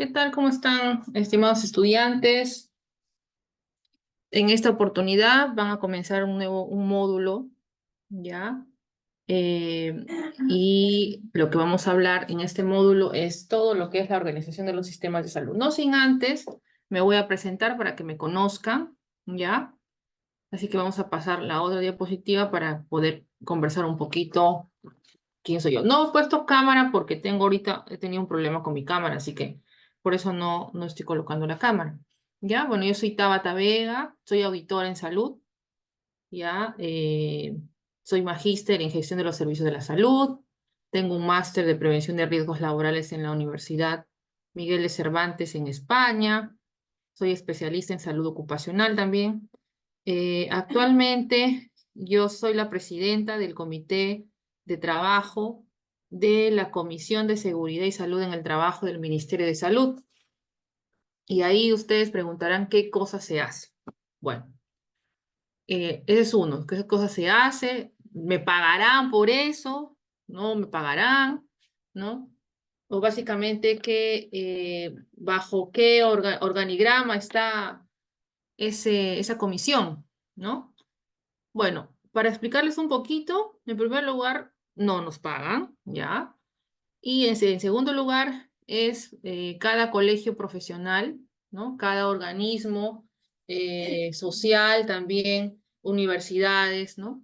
¿Qué tal? ¿Cómo están, estimados estudiantes? En esta oportunidad van a comenzar un módulo, ¿ya? Eh, y lo que vamos a hablar en este módulo es todo lo que es la organización de los sistemas de salud. No sin antes, me voy a presentar para que me conozcan, ¿ya? Así que vamos a pasar la otra diapositiva para poder conversar un poquito quién soy yo. No he puesto cámara porque he tenido un problema con mi cámara, así que por eso no estoy colocando la cámara. Ya, bueno, yo soy Tabata Vega, soy auditora en salud, ya, soy magíster en gestión de los servicios de la salud, tengo un máster de prevención de riesgos laborales en la Universidad Miguel de Cervantes en España, soy especialista en salud ocupacional también. Actualmente yo soy la presidenta del Comité de Trabajo de la Comisión de Seguridad y Salud en el Trabajo del Ministerio de Salud. Y ahí ustedes preguntarán qué cosa se hace. Bueno, ese es uno. ¿Qué cosa se hace? ¿Me pagarán por eso? ¿No me pagarán? ¿No? O básicamente bajo qué organigrama está esa comisión, ¿no? Bueno, para explicarles un poquito, en primer lugar, no nos pagan, ¿ya? Y en segundo lugar, es cada colegio profesional, ¿no? Cada organismo social también, universidades, ¿no?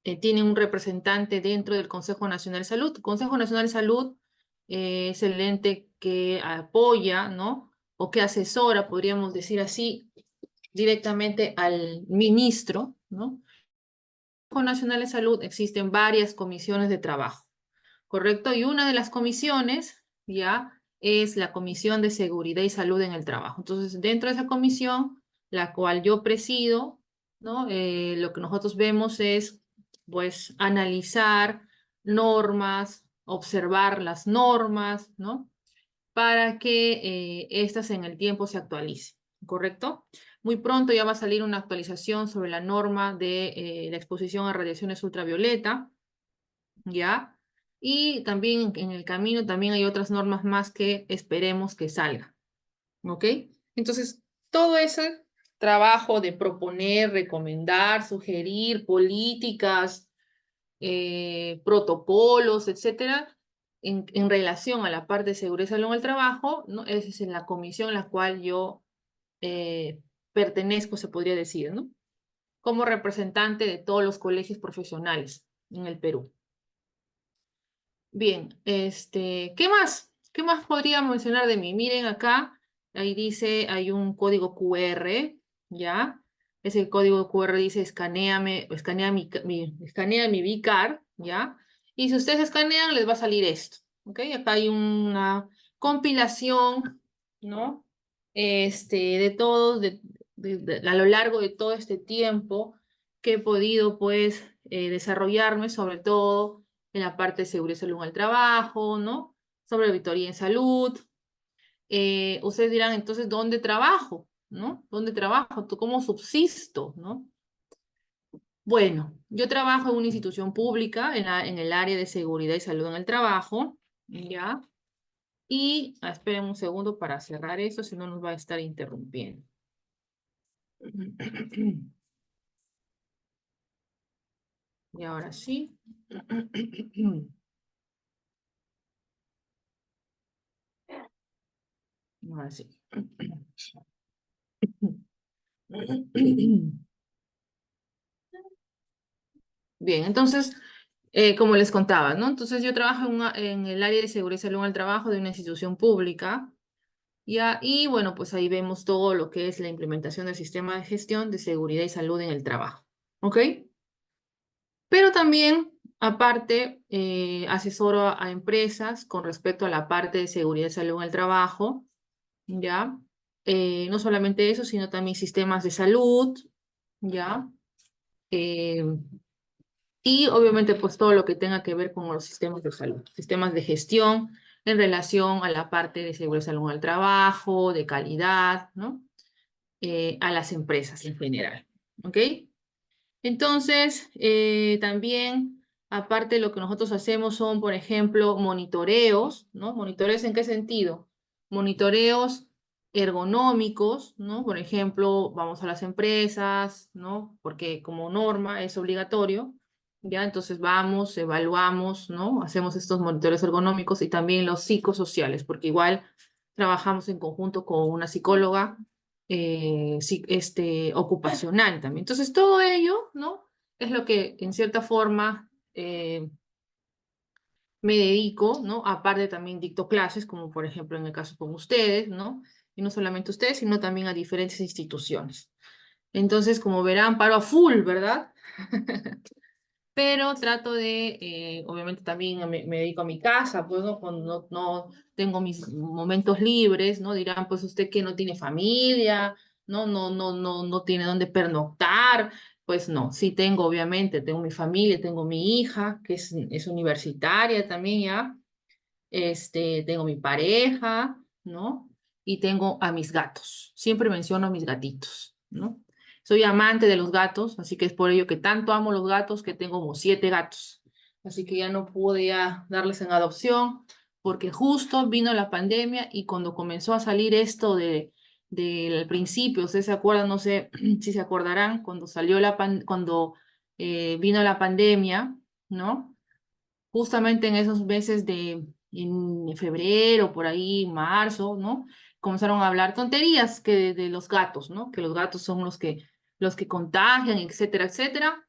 Tienen un representante dentro del Consejo Nacional de Salud. El Consejo Nacional de Salud es el ente que apoya, ¿no? O que asesora, podríamos decir así, directamente al ministro, ¿no? Consejo Nacional de Salud existen varias comisiones de trabajo, ¿correcto? Y una de las comisiones ya es la Comisión de Seguridad y Salud en el Trabajo. Entonces, dentro de esa comisión, la cual yo presido, ¿no? Lo que nosotros vemos es, pues, analizar normas, observar las normas, ¿no? Para que éstas en el tiempo se actualicen, ¿correcto? Muy pronto ya va a salir una actualización sobre la norma de la exposición a radiaciones ultravioleta, ¿ya? Y también en el camino también hay otras normas más que esperemos que salgan, ¿ok? Entonces, todo ese trabajo de proponer, recomendar, sugerir políticas, protocolos, etcétera, en relación a la parte de seguridad y salud en el trabajo, ¿no? Esa es la comisión a la cual yo pertenezco, se podría decir, ¿no? Como representante de todos los colegios profesionales en el Perú. Bien, ¿qué más? ¿Qué más podríamos mencionar de mí? Miren acá, ahí dice, hay un código QR, ¿ya? Ese código QR dice, escanea mi VCard, ¿ya? Y si ustedes escanean, les va a salir esto, ¿ok? Acá hay una compilación, ¿no? De todos, a lo largo de todo este tiempo que he podido, pues, desarrollarme, sobre todo en la parte de seguridad y salud en el trabajo, ¿no? Sobre auditoría en salud. Ustedes dirán, entonces, ¿dónde trabajo? ¿No? ¿Dónde trabajo? ¿Cómo subsisto? ¿No? Bueno, yo trabajo en una institución pública en el área de seguridad y salud en el trabajo, ¿ya? Y esperen un segundo para cerrar eso, si no nos va a estar interrumpiendo. Y ahora sí. Ahora sí. Bien, entonces, como les contaba, ¿no? Entonces yo trabajo en el área de seguridad y salud en el trabajo de una institución pública, ¿ya? Y bueno, pues ahí vemos todo lo que es la implementación del sistema de gestión de seguridad y salud en el trabajo, ¿ok? Pero también, aparte, asesoro a empresas con respecto a la parte de seguridad y salud en el trabajo, ¿ya? No solamente eso, sino también sistemas de salud, ¿ya? Eh, Y obviamente pues todo lo que tenga que ver con los sistemas de salud, sistemas de gestión en relación a la parte de seguridad y salud al trabajo, de calidad, ¿no? A las empresas en general, ¿ok? Entonces, también, aparte lo que nosotros hacemos son, por ejemplo, monitoreos, ¿no? ¿Monitoreos en qué sentido? monitoreos ergonómicos, ¿no? Por ejemplo, vamos a las empresas, ¿no? Porque como norma es obligatorio, ¿ya? Entonces vamos, evaluamos, ¿no? Hacemos estos monitoreos ergonómicos y también los psicosociales, porque igual trabajamos en conjunto con una psicóloga ocupacional también. Entonces todo ello, ¿no? Es lo que en cierta forma me dedico, ¿no? Aparte también dicto clases, como por ejemplo en el caso con ustedes, ¿no? Y no solamente ustedes, sino también a diferentes instituciones. Entonces, como verán, paro a full, ¿verdad? Pero trato de, obviamente también me dedico a mi casa, pues, ¿no? Cuando no tengo mis momentos libres, ¿no? Dirán, pues, usted que no tiene familia, no tiene dónde pernoctar. Pues no, sí tengo, obviamente, tengo mi familia, tengo mi hija, que es universitaria también ya, tengo mi pareja, ¿no? Y tengo a mis gatos. Siempre menciono a mis gatitos, ¿no? Soy amante de los gatos, así que es por ello que tanto amo los gatos que tengo como 7 gatos. Así que ya no pude ya darles en adopción porque justo vino la pandemia y cuando comenzó a salir esto del principio, ¿ustedes se acuerdan? No sé si se acordarán, cuando salió cuando vino la pandemia, ¿no? Justamente en esos meses en febrero, por ahí, marzo, ¿no? Comenzaron a hablar tonterías que de los gatos, ¿no? Que los gatos son los que contagian, etcétera, etcétera.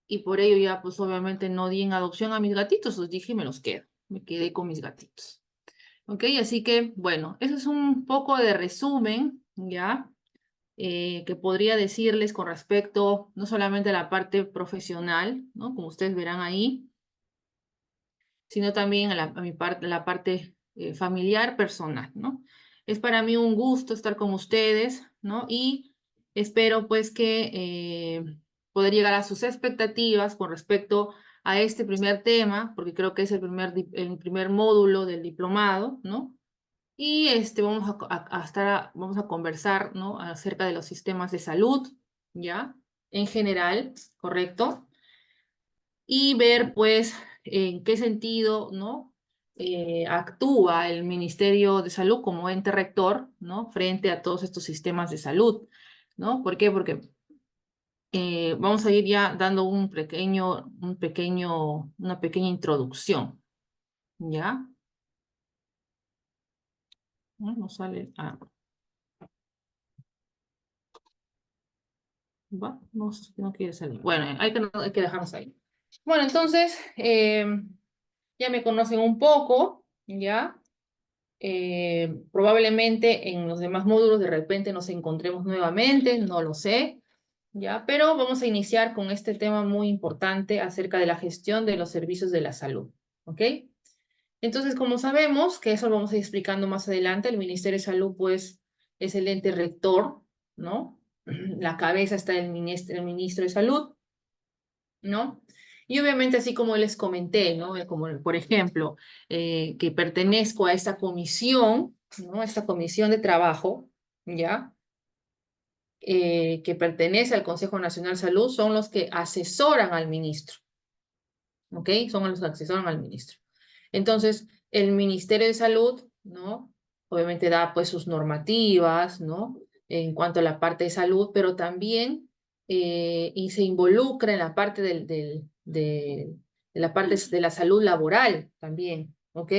Y por ello ya, pues obviamente no di en adopción a mis gatitos, los dije y me los quedo. Me quedé con mis gatitos. ¿Ok? Así que, bueno, eso es un poco de resumen, ¿ya? Que podría decirles con respecto no solamente a la parte profesional, ¿no? Como ustedes verán ahí, sino también la parte familiar, personal, ¿no? Es para mí un gusto estar con ustedes, ¿no? Y espero pues que poder llegar a sus expectativas con respecto a este primer tema, porque creo que es el primer módulo del diplomado, ¿no? Y vamos a conversar, ¿no? Acerca de los sistemas de salud, ¿ya? En general, ¿correcto? Y ver pues en qué sentido, ¿no? Actúa el Ministerio de Salud como ente rector, ¿no? Frente a todos estos sistemas de salud, ¿no? ¿Por qué? Porque vamos a ir ya dando una pequeña introducción, ¿ya? No, no sale, no, no quiere salir. Bueno, hay que dejarnos ahí. Bueno, entonces, ya me conocen un poco, ¿ya? Probablemente en los demás módulos de repente nos encontremos nuevamente, no lo sé, ¿ya? Pero vamos a iniciar con este tema muy importante acerca de la gestión de los servicios de la salud, ¿ok? Entonces, como sabemos, que eso lo vamos a ir explicando más adelante, el Ministerio de Salud, pues, es el ente rector, ¿no? La cabeza está el ministro de Salud, ¿no? Y obviamente, así como les comenté, ¿no? Como, por ejemplo, que pertenezco a esta comisión, ¿no? Esta comisión de trabajo, ¿ya? Que pertenece al Consejo Nacional de Salud, son los que asesoran al ministro, ¿ok? Son los que asesoran al ministro. Entonces, el Ministerio de Salud, ¿no? Obviamente da pues sus normativas, ¿no? En cuanto a la parte de salud, pero también y se involucra en la parte de la parte de la salud laboral también, ¿ok?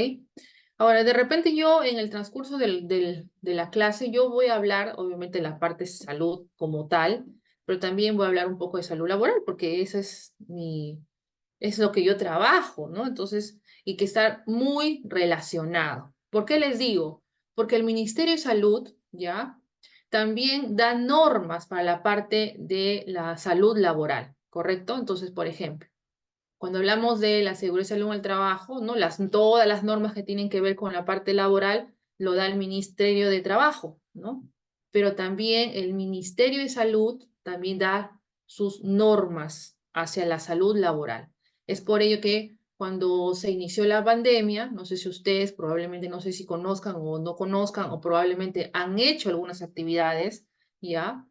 Ahora, de repente yo en el transcurso de la clase, yo voy a hablar obviamente de la parte de salud como tal, pero también voy a hablar un poco de salud laboral, porque esa es lo que yo trabajo, ¿no? Entonces, y que está muy relacionado. ¿Por qué les digo? Porque el Ministerio de Salud, ¿ya? También da normas para la parte de la salud laboral, ¿correcto? Entonces, por ejemplo, cuando hablamos de la seguridad y salud en el trabajo, ¿no? Todas las normas que tienen que ver con la parte laboral lo da el Ministerio de Trabajo, ¿no? Pero también el Ministerio de Salud también da sus normas hacia la salud laboral. Es por ello que cuando se inició la pandemia, no sé si ustedes probablemente, no sé si conozcan o no conozcan, o probablemente han hecho algunas actividades, ¿ya?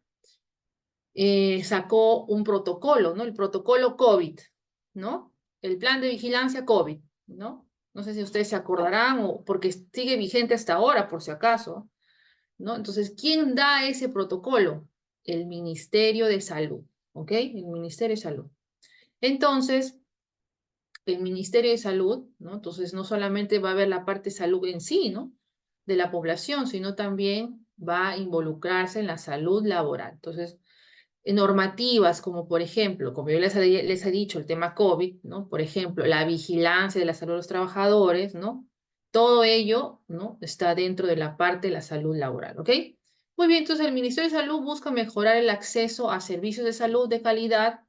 Sacó un protocolo, ¿no? El protocolo COVID, ¿no? El plan de vigilancia COVID, ¿no? No sé si ustedes se acordarán o porque sigue vigente hasta ahora, por si acaso, ¿no? Entonces, ¿quién da ese protocolo? El Ministerio de Salud, ¿ok? El Ministerio de Salud. Entonces, el Ministerio de Salud, ¿no? Entonces, no solamente va a ver la parte de salud en sí, ¿no? De la población, sino también va a involucrarse en la salud laboral. Entonces, normativas como, por ejemplo, como yo les he dicho, el tema COVID, ¿no? Por ejemplo, la vigilancia de la salud de los trabajadores, ¿no? Todo ello, ¿no? Está dentro de la parte de la salud laboral, ¿ok? Muy bien, entonces el Ministerio de Salud busca mejorar el acceso a servicios de salud de calidad,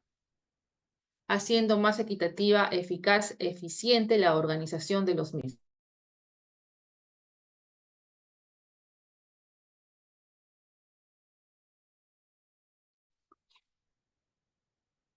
haciendo más equitativa, eficaz, eficiente la organización de los mismos.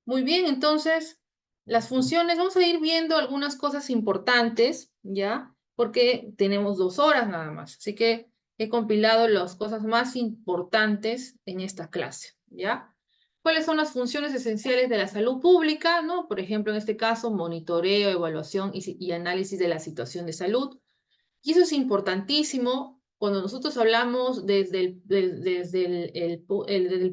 Muy bien, entonces, las funciones, vamos a ir viendo algunas cosas importantes, ¿ya? Porque tenemos 2 horas nada más, así que he compilado las cosas más importantes en esta clase, ¿ya? ¿Cuáles son las funciones esenciales de la salud pública, ¿no? Por ejemplo, en este caso, monitoreo, evaluación y análisis de la situación de salud. Y eso es importantísimo cuando nosotros hablamos desde el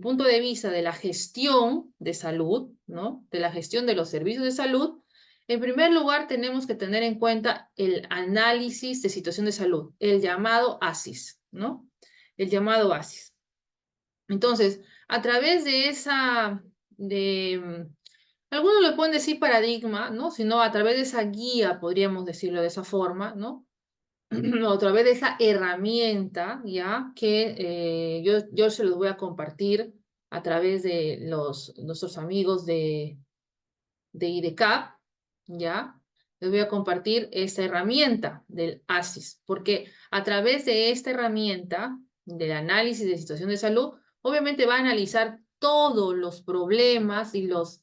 punto de vista de la gestión de salud, ¿no? De la gestión de los servicios de salud. En primer lugar, tenemos que tener en cuenta el análisis de situación de salud, el llamado ASIS, ¿no? El llamado ASIS. Entonces, a través de algunos le pueden decir paradigma, ¿no? Sino a través de esa guía, podríamos decirlo de esa forma, ¿no? A través de esa herramienta, ¿ya? Que yo se los voy a compartir a través de nuestros amigos de IDCAP, ¿ya? Les voy a compartir esta herramienta del ASIS, porque a través de esta herramienta del análisis de situación de salud, obviamente va a analizar todos los problemas y los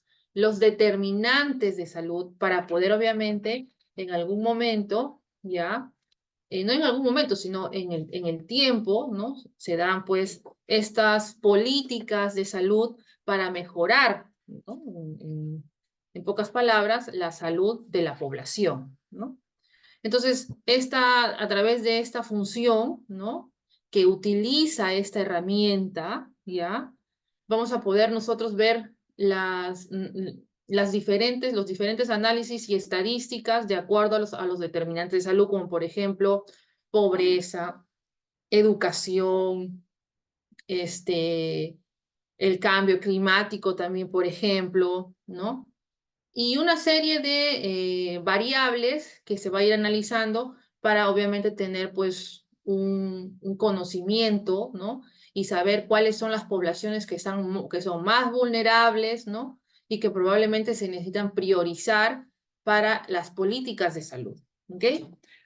determinantes de salud para poder, obviamente, en algún momento, ¿ya? No en algún momento, sino en el tiempo, ¿no? Se dan pues estas políticas de salud para mejorar, ¿no? En pocas palabras, la salud de la población, ¿no? Entonces, a través de esta función, ¿no? Que utiliza esta herramienta, ¿ya? Vamos a poder nosotros ver los diferentes análisis y estadísticas de acuerdo a los determinantes de salud, como por ejemplo, pobreza, educación, el cambio climático también, por ejemplo, ¿no? Y una serie de variables que se va a ir analizando para obviamente tener pues un conocimiento, ¿no? Y saber cuáles son las poblaciones que son más vulnerables, ¿no? Y que probablemente se necesitan priorizar para las políticas de salud, ¿ok?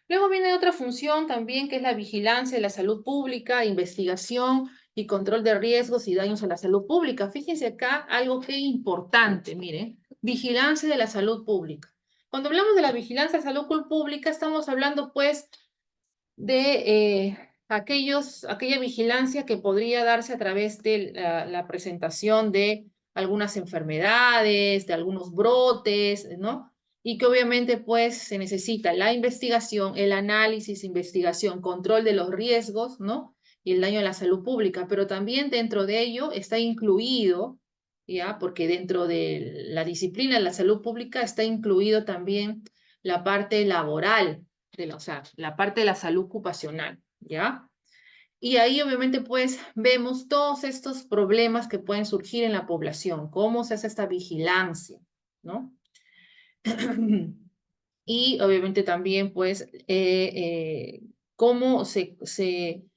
Luego viene otra función también que es la vigilancia de la salud pública, investigación y control de riesgos y daños a la salud pública. Fíjense acá algo que es importante, miren. Vigilancia de la salud pública. Cuando hablamos de la vigilancia de la salud pública, estamos hablando pues de aquella vigilancia que podría darse a través de la presentación de algunas enfermedades, de algunos brotes, ¿no? Y que obviamente pues se necesita la investigación, el análisis, investigación, control de los riesgos, ¿no? Y el daño a la salud pública, pero también dentro de ello está incluido, ¿ya? Porque dentro de la disciplina de la salud pública está incluido también la parte laboral, o sea, la parte de la salud ocupacional, ¿ya? Y ahí obviamente pues vemos todos estos problemas que pueden surgir en la población, cómo se hace esta vigilancia, ¿no? Y obviamente también pues cómo se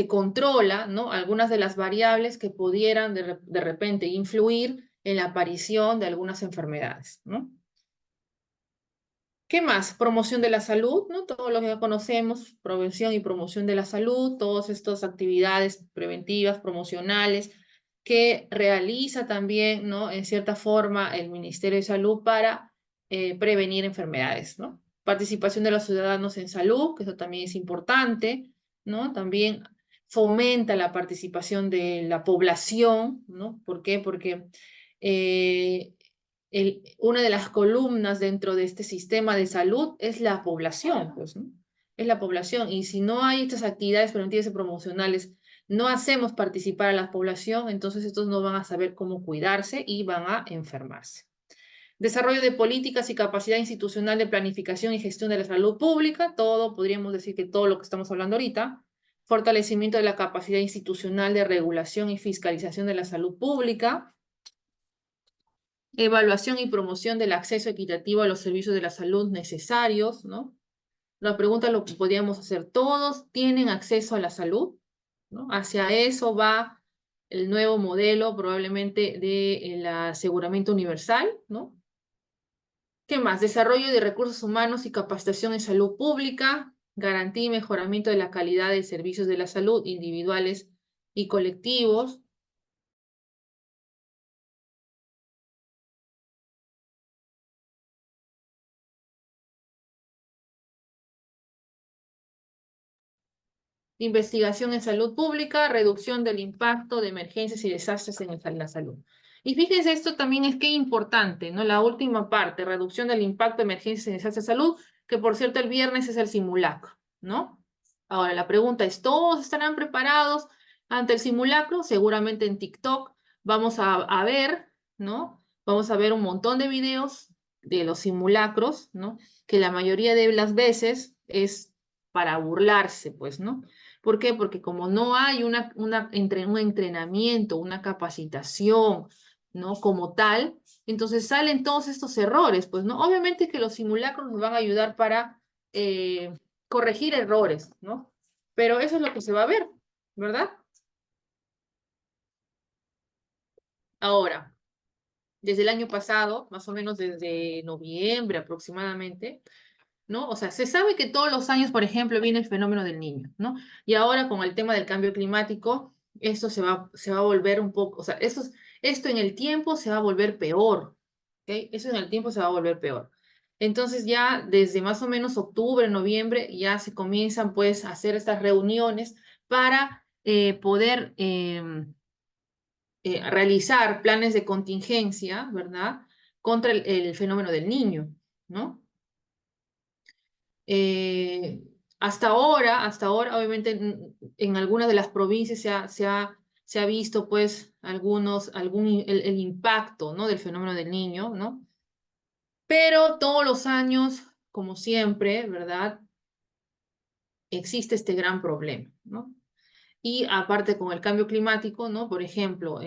controla, ¿no? Algunas de las variables que pudieran de repente influir en la aparición de algunas enfermedades, ¿no? ¿Qué más? Promoción de la salud, ¿no? Todo lo que ya conocemos, prevención y promoción de la salud, todas estas actividades preventivas, promocionales, que realiza también, ¿no? En cierta forma, el Ministerio de Salud para prevenir enfermedades, ¿no? Participación de los ciudadanos en salud, que eso también es importante, ¿no? También fomenta la participación de la población, ¿no? ¿Por qué? Porque una de las columnas dentro de este sistema de salud es la población, pues, ¿no? Es la población. Y si no hay estas actividades preventivas y promocionales, no hacemos participar a la población, entonces estos no van a saber cómo cuidarse y van a enfermarse. Desarrollo de políticas y capacidad institucional de planificación y gestión de la salud pública, todo, podríamos decir que todo lo que estamos hablando ahorita. Fortalecimiento de la capacidad institucional de regulación y fiscalización de la salud pública. Evaluación y promoción del acceso equitativo a los servicios de la salud necesarios, ¿no? La pregunta es lo que podríamos hacer. ¿Todos tienen acceso a la salud? ¿No? Hacia eso va el nuevo modelo probablemente del aseguramiento universal, ¿no? ¿Qué más? Desarrollo de recursos humanos y capacitación en salud pública, garantía y mejoramiento de la calidad de servicios de la salud individuales y colectivos. Investigación en salud pública, reducción del impacto de emergencias y desastres en la salud. Y fíjense, esto también es que importante, ¿no? La última parte, reducción del impacto de emergencias y desastres de salud, que por cierto el viernes es el simulacro, ¿no? Ahora, la pregunta es, ¿todos estarán preparados ante el simulacro? Seguramente en TikTok vamos a ver, ¿no? Vamos a ver un montón de videos de los simulacros, ¿no? Que la mayoría de las veces es para burlarse, pues, ¿no? ¿Por qué? Porque como no hay un entrenamiento, una capacitación, ¿no? Como tal, entonces salen todos estos errores, pues, ¿no? Obviamente que los simulacros nos van a ayudar para corregir errores, ¿no? Pero eso es lo que se va a ver, ¿verdad? Ahora, desde el año pasado, más o menos desde noviembre aproximadamente, ¿no? O sea, se sabe que todos los años, por ejemplo, viene el fenómeno del niño, ¿no? Y ahora con el tema del cambio climático, esto se va a volver un poco, o sea, esto en el tiempo se va a volver peor, ¿ok? Eso en el tiempo se va a volver peor. Entonces ya desde más o menos octubre, noviembre, ya se comienzan pues a hacer estas reuniones para poder realizar planes de contingencia, ¿verdad? Contra el fenómeno del niño, ¿no? Eh, hasta ahora, obviamente, en algunas de las provincias se ha visto, pues, el impacto, ¿no? Del fenómeno del niño, ¿no? Pero todos los años, como siempre, ¿verdad? Existe este gran problema, ¿no? Y aparte con el cambio climático, ¿no? Por ejemplo,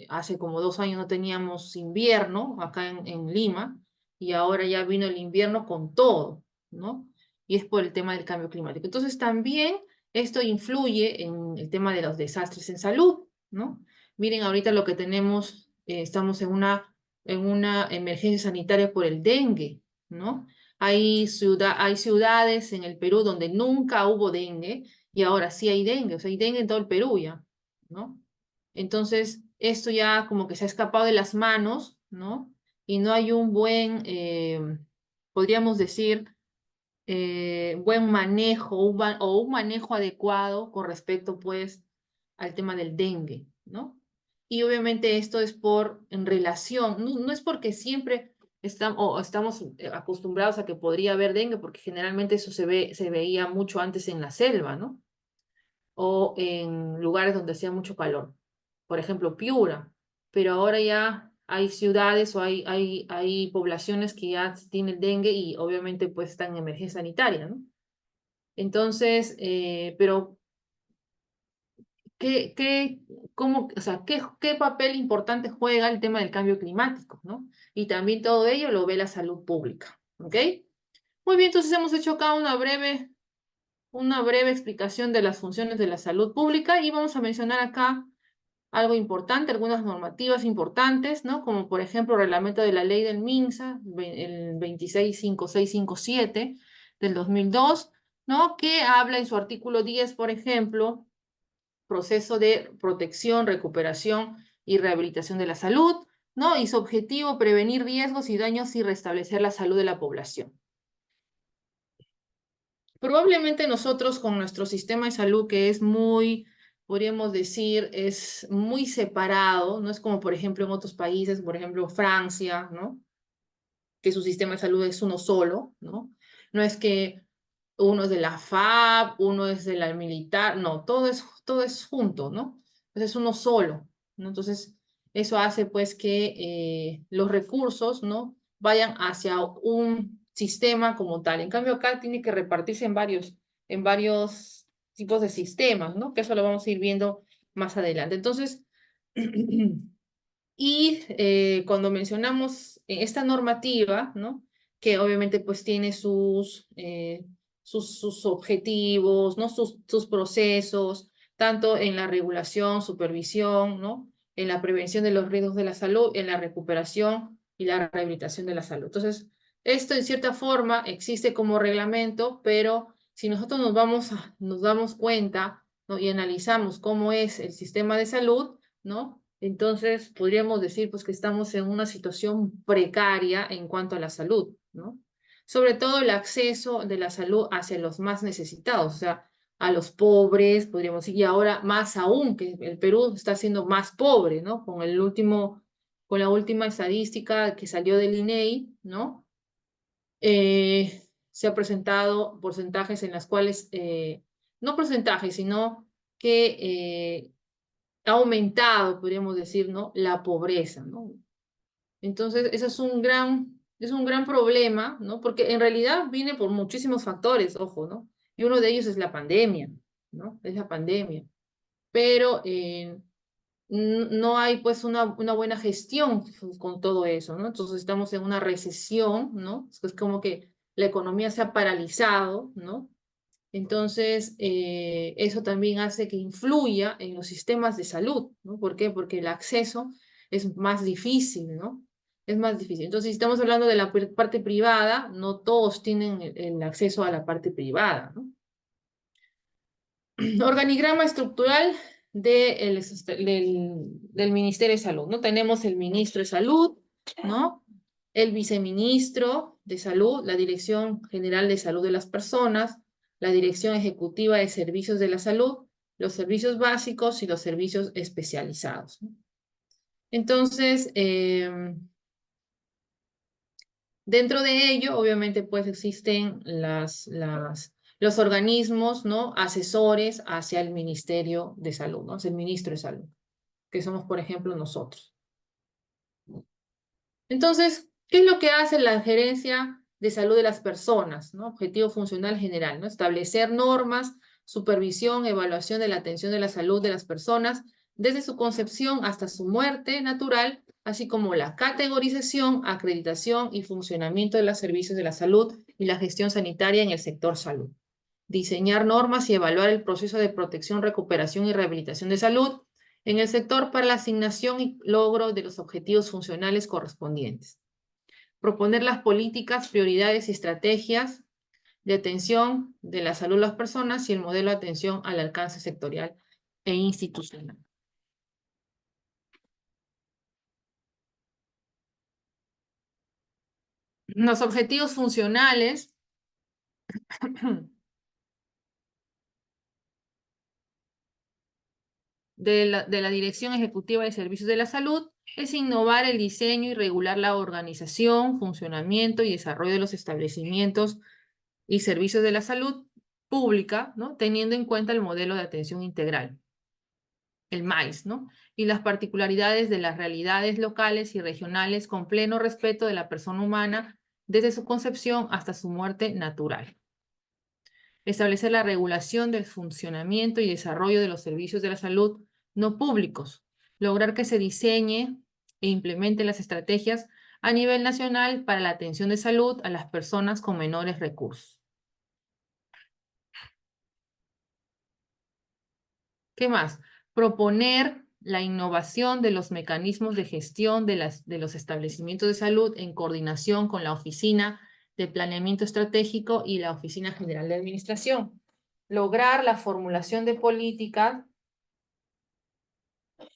hace como 2 años no teníamos invierno acá en Lima y ahora ya vino el invierno con todo, ¿no? Y es por el tema del cambio climático. Entonces también esto influye en el tema de los desastres en salud, ¿no? Miren ahorita lo que tenemos, estamos en una emergencia sanitaria por el dengue, ¿no? Hay ciudades en el Perú donde nunca hubo dengue y ahora sí hay dengue, o sea, hay dengue en todo el Perú ya, ¿no? Entonces, esto ya como que se ha escapado de las manos, ¿no? Y no hay un buen, podríamos decir, buen manejo o un manejo adecuado con respecto, pues, al tema del dengue, ¿no? Y obviamente esto es en relación, no es porque siempre estamos acostumbrados a que podría haber dengue, porque generalmente eso se veía mucho antes en la selva, ¿no? O en lugares donde hacía mucho calor. Por ejemplo, Piura. Pero ahora ya hay ciudades o hay poblaciones que ya tienen dengue y obviamente pues están en emergencia sanitaria, ¿no? Entonces, pero ¿qué, qué, o sea, qué papel importante juega el tema del cambio climático, ¿no? Y también todo ello lo ve la salud pública, ¿ok? Muy bien, entonces hemos hecho acá una breve explicación de las funciones de la salud pública y vamos a mencionar acá algo importante, algunas normativas importantes, ¿no? Como por ejemplo el reglamento de la ley del MINSA, el 265657 del 2002, ¿no? Que habla en su artículo 10, por ejemplo, proceso de protección, recuperación y rehabilitación de la salud, ¿no? Y su objetivo, prevenir riesgos y daños y restablecer la salud de la población. Probablemente nosotros con nuestro sistema de salud que es muy podríamos decir, es muy separado, no es como, por ejemplo, en otros países, por ejemplo, Francia, ¿no? Que su sistema de salud es uno solo, ¿no? No es que uno es de la FAB, uno es de la militar, no, todo es junto, ¿no? Entonces es uno solo, ¿no? Entonces, eso hace pues que los recursos, ¿no? Vayan hacia un sistema como tal. En cambio, acá tiene que repartirse en varios tipos de sistemas, ¿no? Que eso lo vamos a ir viendo más adelante. Entonces, y cuando mencionamos esta normativa, ¿no? Que obviamente pues tiene sus objetivos, ¿no? Sus procesos, tanto en la regulación, supervisión, ¿no? En la prevención de los riesgos de la salud, en la recuperación y la rehabilitación de la salud. Entonces, esto en cierta forma existe como reglamento, pero si nosotros nos damos cuenta, ¿no? Y analizamos cómo es el sistema de salud, ¿no? Entonces, podríamos decir pues que estamos en una situación precaria en cuanto a la salud, ¿no? Sobre todo el acceso de la salud hacia los más necesitados, o sea, a los pobres, podríamos decir, y ahora más aún, que el Perú está siendo más pobre, ¿no? Con la última estadística que salió del INEI, ¿no? Se ha presentado porcentajes en las cuales, no porcentajes, sino que ha aumentado, podríamos decir, ¿no? La pobreza, ¿no? Entonces, eso es un gran problema, ¿no? Porque en realidad viene por muchísimos factores, ojo, ¿no? Y uno de ellos es la pandemia, ¿no? Es la pandemia. Pero no hay pues una buena gestión con todo eso, ¿no? Entonces estamos en una recesión, ¿no? Es como que la economía se ha paralizado, ¿no? Entonces, eso también hace que influya en los sistemas de salud, ¿no? ¿Por qué? Porque el acceso es más difícil, ¿no? Es más difícil. Entonces, si estamos hablando de la parte privada, no todos tienen el acceso a la parte privada, ¿no? Organigrama estructural del Ministerio de Salud, ¿no? Tenemos el ministro de Salud, ¿no? El viceministro de Salud, la Dirección General de Salud de las Personas, la Dirección Ejecutiva de Servicios de la Salud, los servicios básicos y los servicios especializados, ¿no? Entonces, dentro de ello, obviamente, pues existen los organismos, ¿no? Asesores hacia el Ministerio de Salud, ¿no? Es el ministro de Salud, que somos, por ejemplo, nosotros. Entonces, ¿qué es lo que hace la gerencia de salud de las personas, ¿no? Objetivo funcional general, ¿no? Establecer normas, supervisión, evaluación de la atención de la salud de las personas, desde su concepción hasta su muerte natural, así como la categorización, acreditación y funcionamiento de los servicios de la salud y la gestión sanitaria en el sector salud. Diseñar normas y evaluar el proceso de protección, recuperación y rehabilitación de salud en el sector para la asignación y logro de los objetivos funcionales correspondientes. Proponer las políticas, prioridades y estrategias de atención de la salud de las personas y el modelo de atención al alcance sectorial e institucional. Los objetivos funcionales de la Dirección Ejecutiva de Servicios de la Salud es innovar el diseño y regular la organización, funcionamiento y desarrollo de los establecimientos y servicios de la salud pública, ¿no? Teniendo en cuenta el modelo de atención integral, el MAIS, ¿no? Y las particularidades de las realidades locales y regionales con pleno respeto de la persona humana desde su concepción hasta su muerte natural. Establecer la regulación del funcionamiento y desarrollo de los servicios de la salud no públicos. Lograr que se diseñe e implemente las estrategias a nivel nacional para la atención de salud a las personas con menores recursos. ¿Qué más? Proponer la innovación de los mecanismos de gestión de los establecimientos de salud en coordinación con la Oficina de Planeamiento Estratégico y la Oficina General de Administración. Lograr la formulación de políticas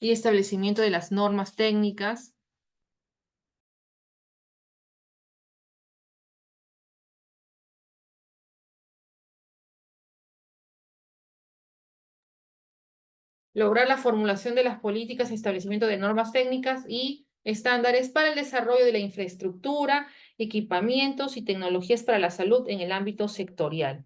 y establecimiento de las normas técnicas lograr la formulación de las políticas y establecimiento de normas técnicas y estándares para el desarrollo de la infraestructura, equipamientos y tecnologías para la salud en el ámbito sectorial.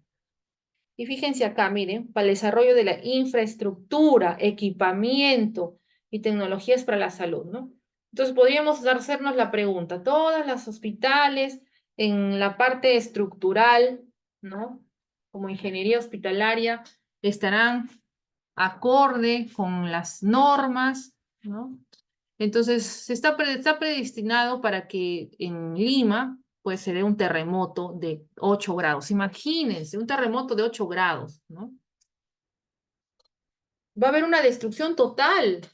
Y fíjense acá, miren, para el desarrollo de la infraestructura, equipamiento y tecnologías para la salud, ¿no? Entonces podríamos hacernos la pregunta, ¿todas las hospitales en la parte estructural, ¿no? Como ingeniería hospitalaria, estarán acorde con las normas, ¿no? Entonces, está predestinado para que en Lima, pues, se dé un terremoto de 8 grados. Imagínense, un terremoto de 8 grados, ¿no? Va a haber una destrucción total.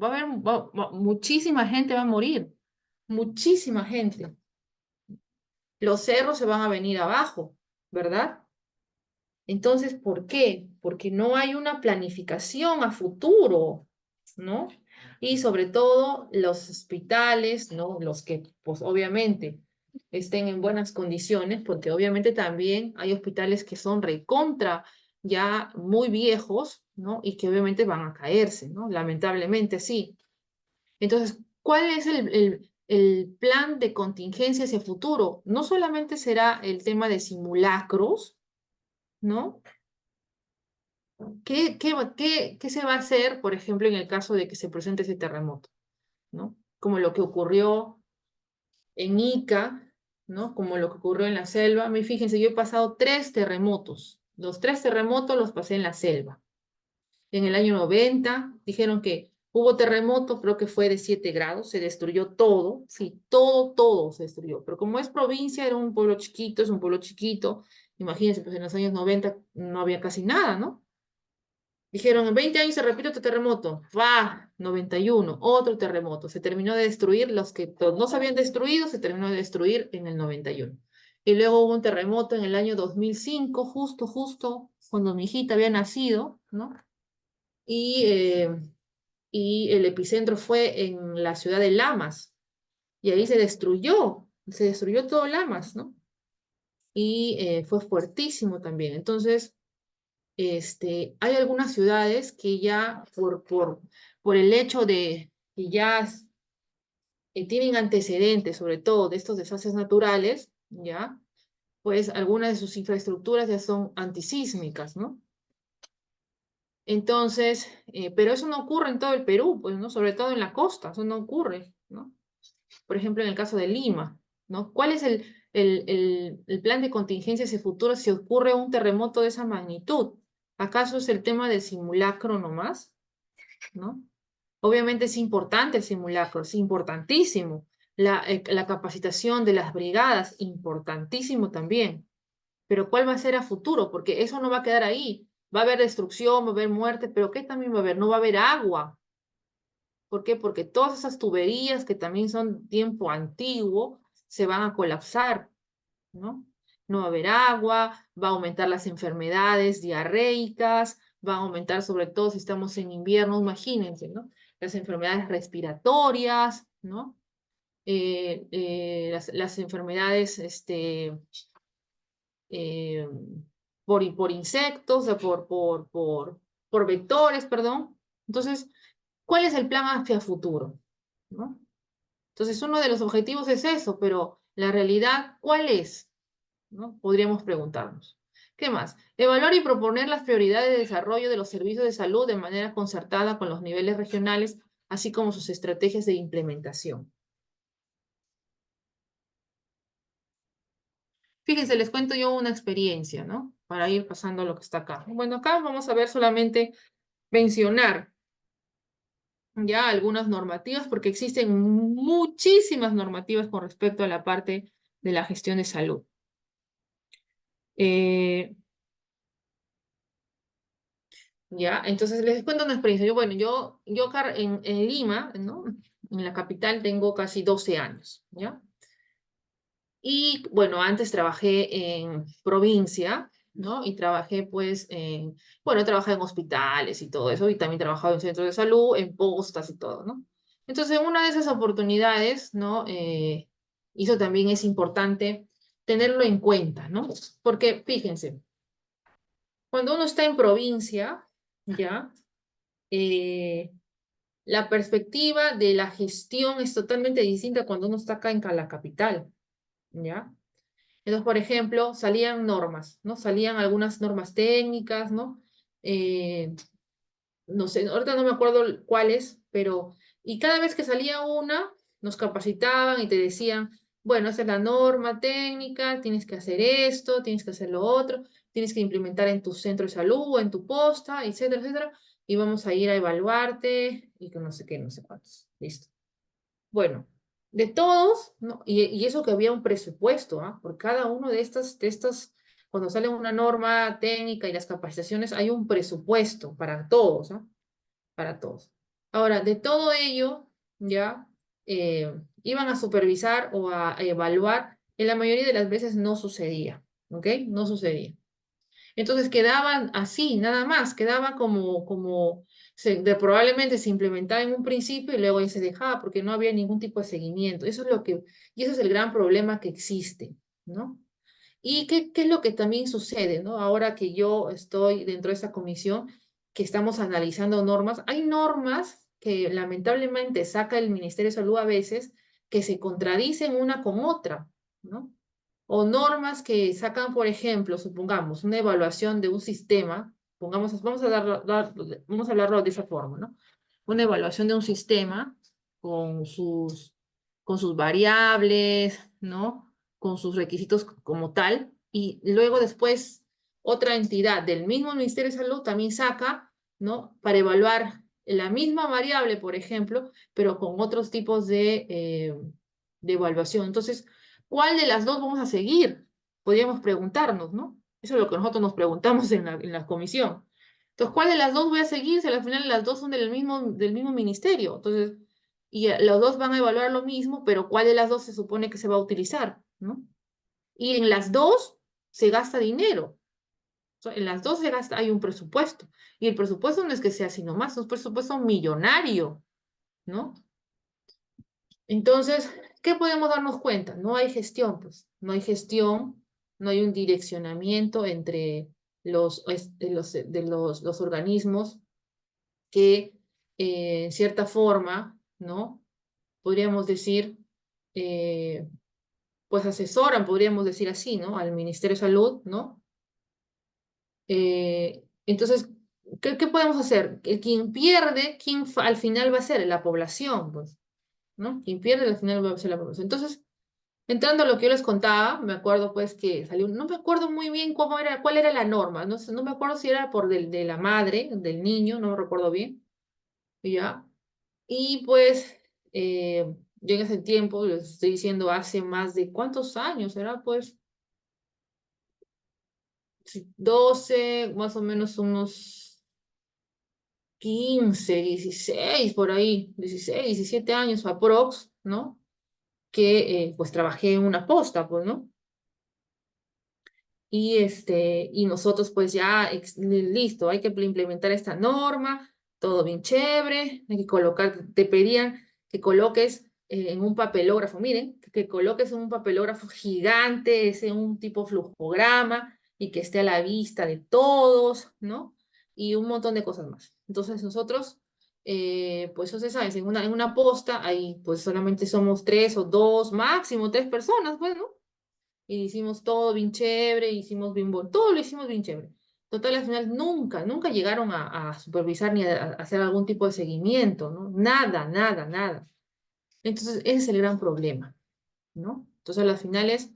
Va a haber, muchísima gente va a morir. Muchísima gente. Los cerros se van a venir abajo, ¿verdad? Entonces, ¿por qué? Porque no hay una planificación a futuro, ¿no? Y sobre todo los hospitales, ¿no? Los que, pues obviamente, estén en buenas condiciones, porque obviamente también hay hospitales que son recontra ya muy viejos, ¿no? Y que obviamente van a caerse, ¿no? Lamentablemente sí. Entonces, ¿cuál es el plan de contingencia hacia futuro? No solamente será el tema de simulacros, ¿no? ¿Qué se va a hacer, por ejemplo, en el caso de que se presente ese terremoto? ¿No? Como lo que ocurrió en Ica, ¿no? Como lo que ocurrió en la selva. Fíjense, yo he pasado 3 terremotos. Los 3 terremotos los pasé en la selva. En el año 90 dijeron que hubo terremoto, creo que fue de 7 grados, se destruyó todo, sí, todo se destruyó. Pero como es provincia, era un pueblo chiquito, es un pueblo chiquito. Imagínense, pues en los años 90 no había casi nada, ¿no? Dijeron, en 20 años se repite otro terremoto. ¡Va! 91, otro terremoto. Se terminó de destruir los que no se habían destruido, se terminó de destruir en el 91. Y luego hubo un terremoto en el año 2005, justo cuando mi hijita había nacido, ¿no? Y, eh, y el epicentro fue en la ciudad de Lamas. Y ahí se destruyó todo Lamas, ¿no? Y fue fuertísimo también. Entonces, hay algunas ciudades que ya por el hecho de que ya tienen antecedentes, sobre todo de estos desastres naturales, ya, pues algunas de sus infraestructuras ya son antisísmicas, ¿no? Entonces, pero eso no ocurre en todo el Perú, pues, ¿no? Sobre todo en la costa, eso no ocurre, ¿no? Por ejemplo, en el caso de Lima, ¿no? ¿Cuál es el plan de contingencia hacia el futuro si ocurre un terremoto de esa magnitud? ¿Acaso es el tema del simulacro nomás? ¿No? Obviamente es importante el simulacro, es importantísimo. La capacitación de las brigadas, importantísimo también. Pero ¿cuál va a ser a futuro? Porque eso no va a quedar ahí. Va a haber destrucción, va a haber muerte, pero ¿qué también va a haber? No va a haber agua. ¿Por qué? Porque todas esas tuberías que también son tiempo antiguo se van a colapsar, ¿no? No va a haber agua, va a aumentar las enfermedades diarreicas, va a aumentar sobre todo si estamos en invierno, imagínense, ¿no? Las enfermedades respiratorias, ¿no? Las enfermedades eh, por insectos, o sea, por vectores, perdón. Entonces, ¿cuál es el plan hacia futuro? ¿No? Entonces, uno de los objetivos es eso, pero la realidad, ¿cuál es? ¿No? Podríamos preguntarnos. ¿Qué más? Evaluar y proponer las prioridades de desarrollo de los servicios de salud de manera concertada con los niveles regionales, así como sus estrategias de implementación. Fíjense, les cuento yo una experiencia, ¿no? Para ir pasando a lo que está acá. Bueno, acá vamos a ver solamente mencionar ya algunas normativas, porque existen muchísimas normativas con respecto a la parte de la gestión de salud. Eh, Ya, entonces les cuento una experiencia. En Lima, ¿no? En la capital tengo casi 12 años, ¿ya? Y bueno, antes trabajé en provincia, ¿no? Y trabajé pues trabajé en hospitales y todo eso, y también trabajaba en centros de salud, en postas y todo, ¿no? Entonces, en una de esas oportunidades, ¿no? Eso también es importante tenerlo en cuenta, ¿no? Porque fíjense, cuando uno está en provincia, ¿ya? la perspectiva de la gestión es totalmente distinta cuando uno está acá en la capital, ¿ya? Entonces, por ejemplo, salían normas, ¿no? Salían algunas normas técnicas, ¿no? Eh, no sé, ahorita no me acuerdo cuáles, pero, y cada vez que salía una, nos capacitaban y te decían, bueno, esa es la norma técnica, tienes que hacer esto, tienes que hacer lo otro, tienes que implementar en tu centro de salud o en tu posta, etcétera, etcétera, y vamos a ir a evaluarte y que no sé qué, no sé cuántos. Listo. Bueno, de todos, ¿no? Y eso que había un presupuesto, ¿ah? Por cada uno cuando sale una norma técnica y las capacitaciones, hay un presupuesto para todos, ¿ah? Para todos. Ahora, de todo ello, ya iban a supervisar o a evaluar, en la mayoría de las veces no sucedía, ¿ok? No sucedía. Entonces quedaban así, nada más, quedaba probablemente se implementaba en un principio y luego ya se dejaba porque no había ningún tipo de seguimiento. Y eso es el gran problema que existe, ¿no? ¿Y qué es lo que también sucede, ¿no? Ahora que yo estoy dentro de esa comisión, que estamos analizando normas, hay normas que lamentablemente saca el Ministerio de Salud a veces que se contradicen una con otra, ¿no? O normas que sacan, por ejemplo, supongamos, una evaluación de un sistema, vamos a hablarlo de esa forma, ¿no? Una evaluación de un sistema con con sus variables, ¿no? Con sus requisitos como tal, y luego después otra entidad del mismo Ministerio de Salud también saca, ¿no? Para evaluar la misma variable, por ejemplo, pero con otros tipos de evaluación. Entonces, ¿cuál de las dos vamos a seguir? Podríamos preguntarnos, ¿no? Eso es lo que nosotros nos preguntamos en la comisión. Entonces, ¿cuál de las dos voy a seguir si al final las dos son del mismo ministerio? Entonces, los dos van a evaluar lo mismo, pero ¿cuál de las dos se supone que se va a utilizar? ¿No? Y en las dos se gasta dinero. O sea, en las dos se gasta, hay un presupuesto. Y el presupuesto no es que sea así nomás, es un presupuesto millonario, ¿no? Entonces, ¿qué podemos darnos cuenta? No hay gestión, pues, no hay gestión, no hay un direccionamiento entre los organismos que, en cierta forma, ¿no? Podríamos decir, eh, pues asesoran, podríamos decir así, ¿no? Al Ministerio de Salud, ¿no? Entonces, ¿qué podemos hacer? Que quien pierde, al final va a ser la población, pues, ¿no? Quien pierde al final va a ser la población. Entonces, entrando a lo que yo les contaba, me acuerdo pues que salió, no me acuerdo muy bien cuál era la norma, no sé, no me acuerdo si era de la madre, del niño, no me recuerdo bien, ¿ya? Y pues, yo en ese tiempo, les estoy diciendo, hace más de ¿cuántos años? Era pues sí, 12, más o menos unos 15, 16 por ahí, 16, 17 años aprox, ¿no? Que pues trabajé en una posta, pues, ¿no? Y nosotros pues ya, listo, hay que implementar esta norma, todo bien chévere, hay que colocar, te pedían que coloques en un papelógrafo, miren, que coloques en un papelógrafo gigante, ese un tipo flujograma y que esté a la vista de todos, ¿no? Y un montón de cosas más. Entonces nosotros, pues, ustedes saben, en una posta, ahí pues solamente somos tres o dos, máximo tres personas, pues, ¿no? Y hicimos todo bien chévere, hicimos bien bueno, todo lo hicimos bien chévere. Total, al final nunca llegaron a supervisar ni a hacer algún tipo de seguimiento, ¿no? Nada, nada, nada. Entonces, ese es el gran problema, ¿no? Entonces, a las finales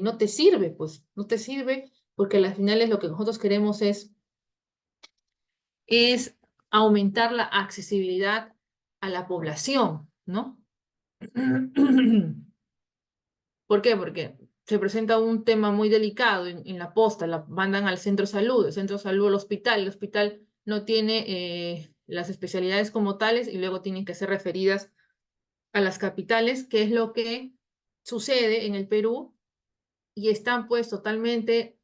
no te sirve, pues, no te sirve porque a las finales lo que nosotros queremos es aumentar la accesibilidad a la población, ¿no? ¿Por qué? Porque se presenta un tema muy delicado en la posta, la mandan al centro de salud, el centro de salud al hospital, el hospital no tiene las especialidades como tales y luego tienen que ser referidas a las capitales, que es lo que sucede en el Perú y están pues totalmente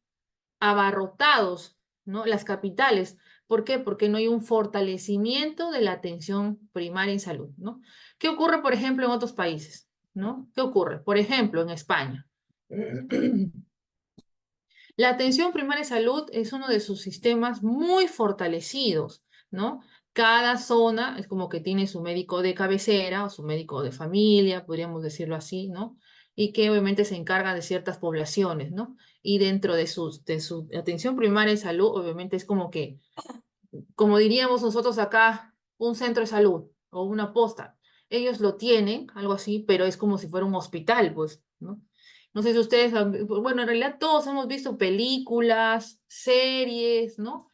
abarrotados, ¿no? Las capitales. ¿Por qué? Porque no hay un fortalecimiento de la atención primaria en salud, ¿no? ¿Qué ocurre, por ejemplo, en otros países? ¿No? ¿Qué ocurre? Por ejemplo, en España. La atención primaria de salud es uno de sus sistemas muy fortalecidos, ¿no? Cada zona es como que tiene su médico de cabecera o su médico de familia, podríamos decirlo así, ¿no? Y que obviamente se encarga de ciertas poblaciones, ¿no? Y dentro de su atención primaria de salud, obviamente es como que, como diríamos nosotros acá, un centro de salud o una posta. Ellos lo tienen, algo así, pero es como si fuera un hospital, pues, ¿no? No sé si ustedes, bueno, en realidad todos hemos visto películas, series, ¿no?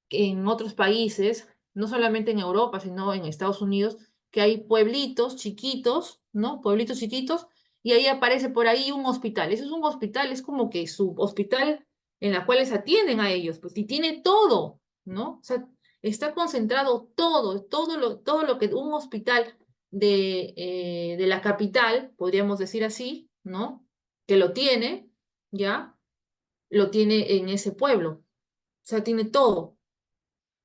En otros países, no solamente en Europa, sino en Estados Unidos, que hay pueblitos chiquitos, ¿no? Pueblitos chiquitos, y ahí aparece por ahí un hospital. Eso es un hospital, es como que su hospital en la cual les atienden a ellos, pues, y tiene todo, ¿no? O sea, está concentrado todo lo que un hospital de la capital, podríamos decir así, ¿no? Que lo tiene, ¿ya? Lo tiene en ese pueblo. O sea, tiene todo,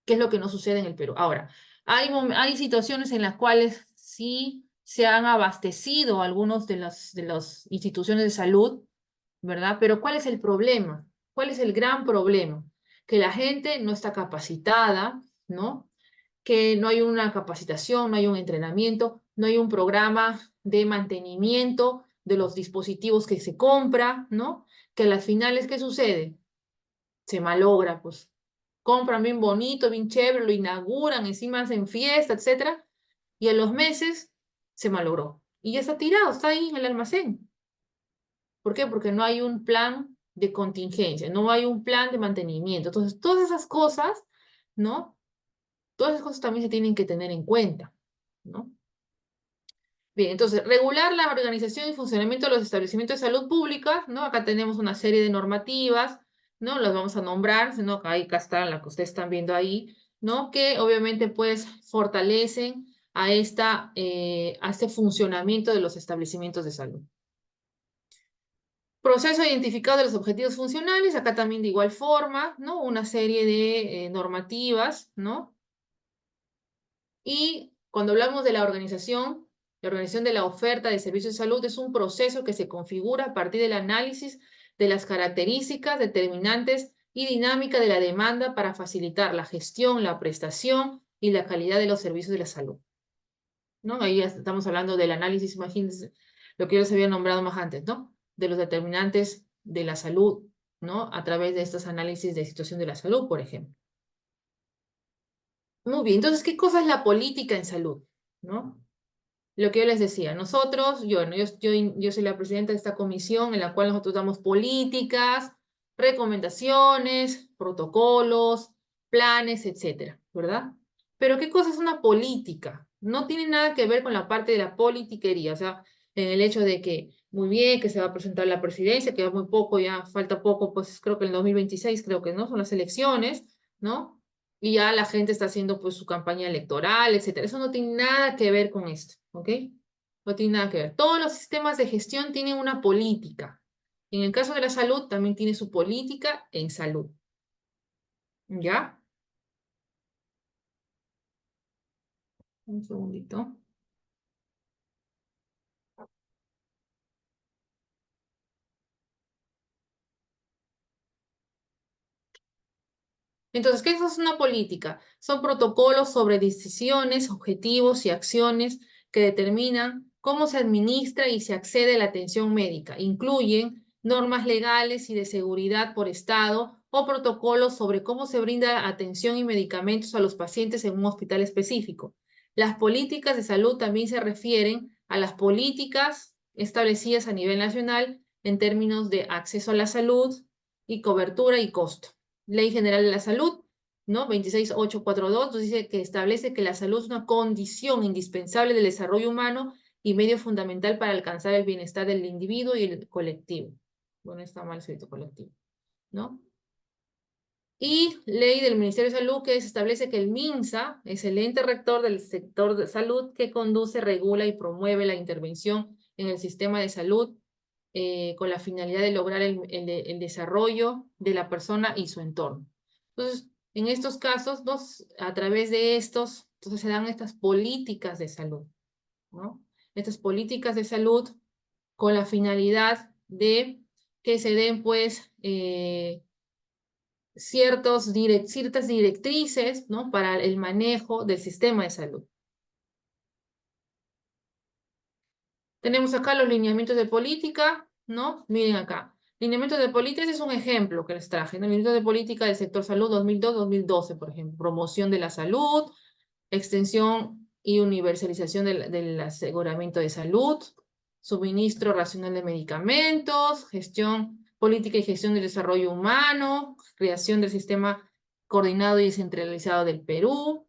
que es lo que no sucede en el Perú. Ahora, hay situaciones en las cuales sí se han abastecido algunos de las instituciones de salud, ¿verdad? Pero ¿cuál es el problema? ¿Cuál es el gran problema? Que la gente no está capacitada, ¿no? Que no hay una capacitación, no hay un entrenamiento, no hay un programa de mantenimiento de los dispositivos que se compra, ¿no? Que a las finales, ¿qué sucede? Se malogra, pues. Compran bien bonito, bien chévere, lo inauguran, encima hacen fiesta, etcétera, y a los meses se malogró. Y ya está tirado, está ahí en el almacén. ¿Por qué? Porque no hay un plan de contingencia, no hay un plan de mantenimiento. Entonces, todas esas cosas, ¿no? Todas esas cosas también se tienen que tener en cuenta, ¿no? Bien, entonces, regular la organización y funcionamiento de los establecimientos de salud pública, ¿no? Acá tenemos una serie de normativas, ¿no? Las vamos a nombrar, sino acá está la que ustedes están viendo ahí, ¿no? Que obviamente, pues, fortalecen a este funcionamiento de los establecimientos de salud. Proceso identificado de los objetivos funcionales, acá también de igual forma, ¿no? Una serie de normativas, ¿no? Y cuando hablamos de la organización de la oferta de servicios de salud es un proceso que se configura a partir del análisis de las características, determinantes y dinámica de la demanda para facilitar la gestión, la prestación y la calidad de los servicios de la salud, ¿no? Ahí ya estamos hablando del análisis, imagínense lo que yo les había nombrado más antes, ¿no? De los determinantes de la salud, ¿no? A través de estos análisis de situación de la salud, por ejemplo. Muy bien, entonces, ¿qué cosa es la política en salud? ¿No? Lo que yo les decía, nosotros, yo soy la presidenta de esta comisión en la cual nosotros damos políticas, recomendaciones, protocolos, planes, etcétera, ¿verdad? Pero ¿qué cosa es una política? No tiene nada que ver con la parte de la politiquería, o sea, en el hecho de que, muy bien, que se va a presentar la presidencia, que ya muy poco, ya falta poco, pues creo que en el 2026, creo que no, son las elecciones, ¿no? Y ya la gente está haciendo pues su campaña electoral, etcétera. Eso no tiene nada que ver con esto, ¿ok? No tiene nada que ver. Todos los sistemas de gestión tienen una política. En el caso de la salud, también tiene su política en salud. ¿Ya? Un segundito. Entonces, ¿qué es una política? Son protocolos sobre decisiones, objetivos y acciones que determinan cómo se administra y se accede a la atención médica. Incluyen normas legales y de seguridad por estado o protocolos sobre cómo se brinda atención y medicamentos a los pacientes en un hospital específico. Las políticas de salud también se refieren a las políticas establecidas a nivel nacional en términos de acceso a la salud y cobertura y costo. Ley General de la Salud, ¿no? 26842, nos dice que establece que la salud es una condición indispensable del desarrollo humano y medio fundamental para alcanzar el bienestar del individuo y el colectivo. Bueno, está mal escrito colectivo, ¿no? Y ley del Ministerio de Salud que establece que el MINSA es el ente rector del sector de salud que conduce, regula y promueve la intervención en el sistema de salud con la finalidad de lograr el desarrollo de la persona y su entorno. Entonces, en estos casos, a través de estos, entonces se dan estas políticas de salud, ¿no? Estas políticas de salud con la finalidad de que se den, pues, ciertas directrices, ¿no? Para el manejo del sistema de salud. Tenemos acá los lineamientos de política, ¿no? Miren acá. Lineamientos de política, ese es un ejemplo que les traje, ¿no? Lineamientos de política del sector salud 2002-2012, por ejemplo. Promoción de la salud, extensión y universalización del aseguramiento de salud, suministro racional de medicamentos, gestión, política y gestión del desarrollo humano, creación del sistema coordinado y descentralizado del Perú,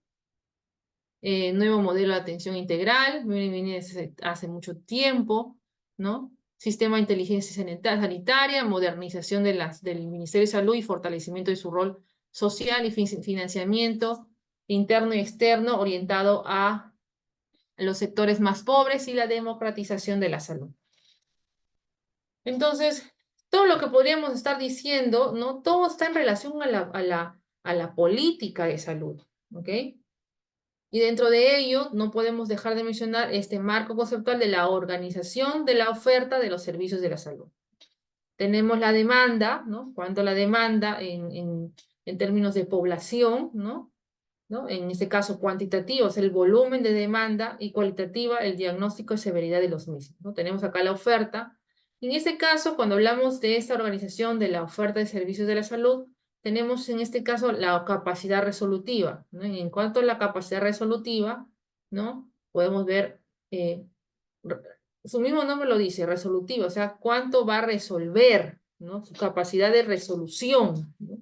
nuevo modelo de atención integral, viene hace mucho tiempo, ¿no? Sistema de inteligencia sanitaria, modernización del Ministerio de Salud y fortalecimiento de su rol social y financiamiento interno y externo orientado a los sectores más pobres y la democratización de la salud. Entonces, todo lo que podríamos estar diciendo, ¿no? Todo está en relación a la política de salud, ¿ok? Y dentro de ello, no podemos dejar de mencionar este marco conceptual de la organización de la oferta de los servicios de la salud. Tenemos la demanda, ¿no? Cuanto a la demanda en términos de población, ¿no? En este caso cuantitativo es el volumen de demanda y cualitativa el diagnóstico de severidad de los mismos, ¿no? Tenemos acá la oferta. En este caso, cuando hablamos de esta organización de la oferta de servicios de la salud, tenemos en este caso la capacidad resolutiva, ¿no? Y en cuanto a la capacidad resolutiva, ¿no? Podemos ver, su mismo nombre lo dice, resolutiva, o sea, cuánto va a resolver, ¿no? Su capacidad de resolución, ¿no?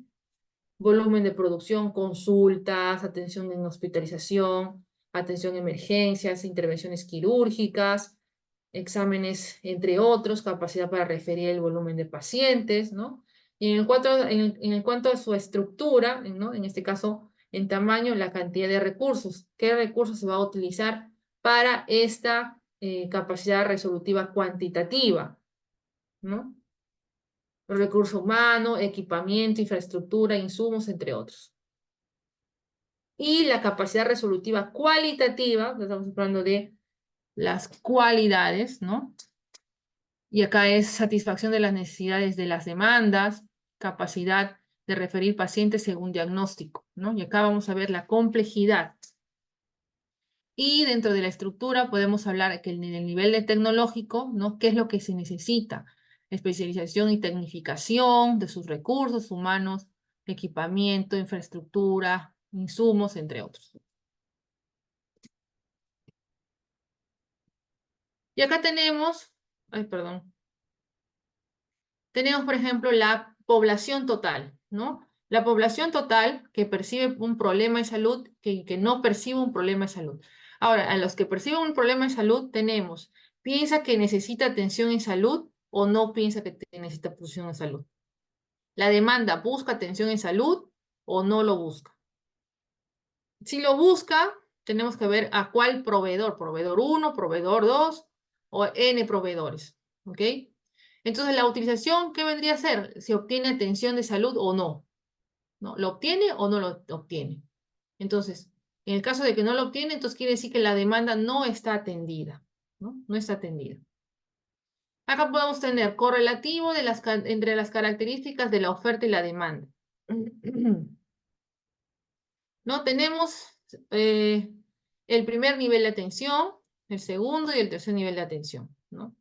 Volumen de producción, consultas, atención en hospitalización, atención en emergencias, intervenciones quirúrgicas, exámenes, entre otros, capacidad para referir el volumen de pacientes, ¿no? Y en el cuanto a su estructura, ¿no? En este caso, en tamaño, la cantidad de recursos. ¿Qué recursos se va a utilizar para esta capacidad resolutiva cuantitativa, ¿no? Recurso humano, equipamiento, infraestructura, insumos, entre otros. Y la capacidad resolutiva cualitativa, estamos hablando de las cualidades, ¿no? Y acá es satisfacción de las necesidades de las demandas, capacidad de referir pacientes según diagnóstico, ¿no? Y acá vamos a ver la complejidad. Y dentro de la estructura podemos hablar que en el nivel de tecnológico, ¿no? ¿Qué es lo que se necesita? Especialización y tecnificación de sus recursos humanos, equipamiento, infraestructura, insumos, entre otros. Y acá tenemos, tenemos, por ejemplo, la población total, ¿no? La población total que percibe un problema de salud, que no percibe un problema de salud. Ahora, a los que perciben un problema de salud tenemos, ¿piensa que necesita atención en salud o no piensa que necesita atención en salud? La demanda, ¿busca atención en salud o no lo busca? Si lo busca, tenemos que ver a cuál proveedor, proveedor 1, proveedor 2 o N proveedores, ¿ok? Entonces, la utilización, ¿qué vendría a ser? Si obtiene atención de salud o no, ¿no? ¿Lo obtiene o no lo obtiene? Entonces, en el caso de que no lo obtiene, entonces quiere decir que la demanda no está atendida, ¿no? No está atendida. Acá podemos tener correlativo entre las características de la oferta y la demanda. ¿No? Tenemos el primer nivel de atención, el segundo y el tercer nivel de atención, ¿no?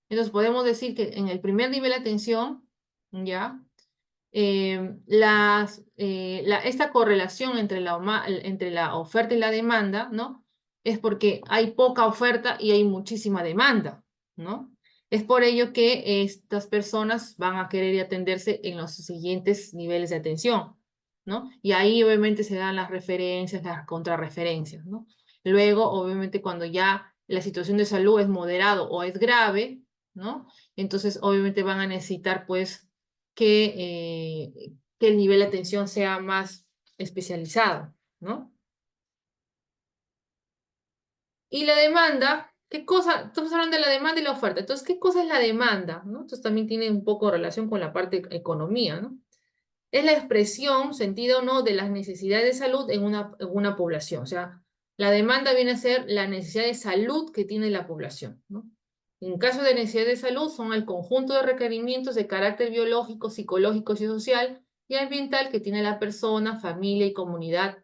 Entonces podemos decir que en el primer nivel de atención, ¿ya? Esta correlación entre la oferta y la demanda, ¿no? Es porque hay poca oferta y hay muchísima demanda, ¿no? Es por ello que estas personas van a querer atenderse en los siguientes niveles de atención, ¿no? Y ahí obviamente se dan las referencias, las contrarreferencias, ¿no? Luego, obviamente, cuando ya la situación de salud es moderado o es grave, ¿no? Entonces, obviamente van a necesitar, pues, que el nivel de atención sea más especializado, ¿no? Y la demanda, ¿qué cosa? Estamos hablando de la demanda y la oferta. Entonces, ¿qué cosa es la demanda? ¿No? Entonces también tiene un poco de relación con la parte de economía, ¿no? Es la expresión, sentido o no, de las necesidades de salud en una población. O sea, la demanda viene a ser la necesidad de salud que tiene la población, ¿no? En caso de necesidad de salud, son el conjunto de requerimientos de carácter biológico, psicológico y social y ambiental que tiene la persona, familia y comunidad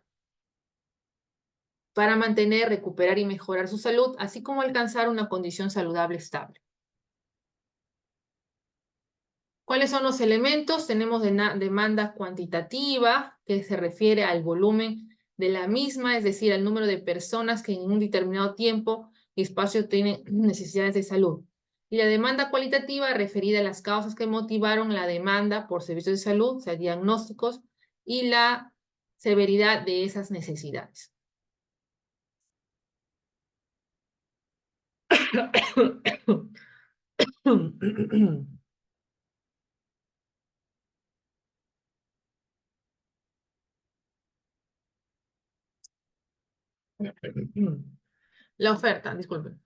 para mantener, recuperar y mejorar su salud, así como alcanzar una condición saludable estable. ¿Cuáles son los elementos? Tenemos demanda cuantitativa, que se refiere al volumen de la misma, es decir, al número de personas que en un determinado tiempo y espacio tienen necesidades de salud. Y la demanda cualitativa referida a las causas que motivaron la demanda por servicios de salud, o sea, diagnósticos, y la severidad de esas necesidades. La oferta, disculpen.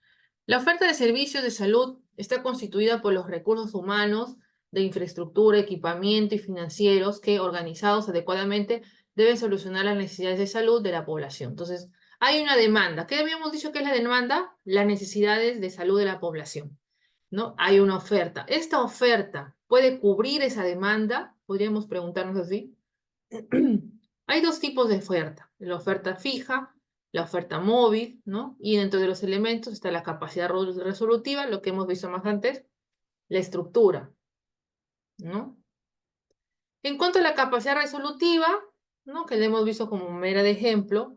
La oferta de servicios de salud está constituida por los recursos humanos, de infraestructura, equipamiento y financieros que, organizados adecuadamente, deben solucionar las necesidades de salud de la población. Entonces, hay una demanda. ¿Qué habíamos dicho que es la demanda? Las necesidades de salud de la población, ¿no? Hay una oferta. ¿Esta oferta puede cubrir esa demanda? Podríamos preguntarnos así. Hay dos tipos de oferta, la oferta fija, la oferta móvil, ¿no? Y dentro de los elementos está la capacidad resolutiva, lo que hemos visto más antes, la estructura, ¿no? En cuanto a la capacidad resolutiva, ¿no? Que le hemos visto como mera de ejemplo,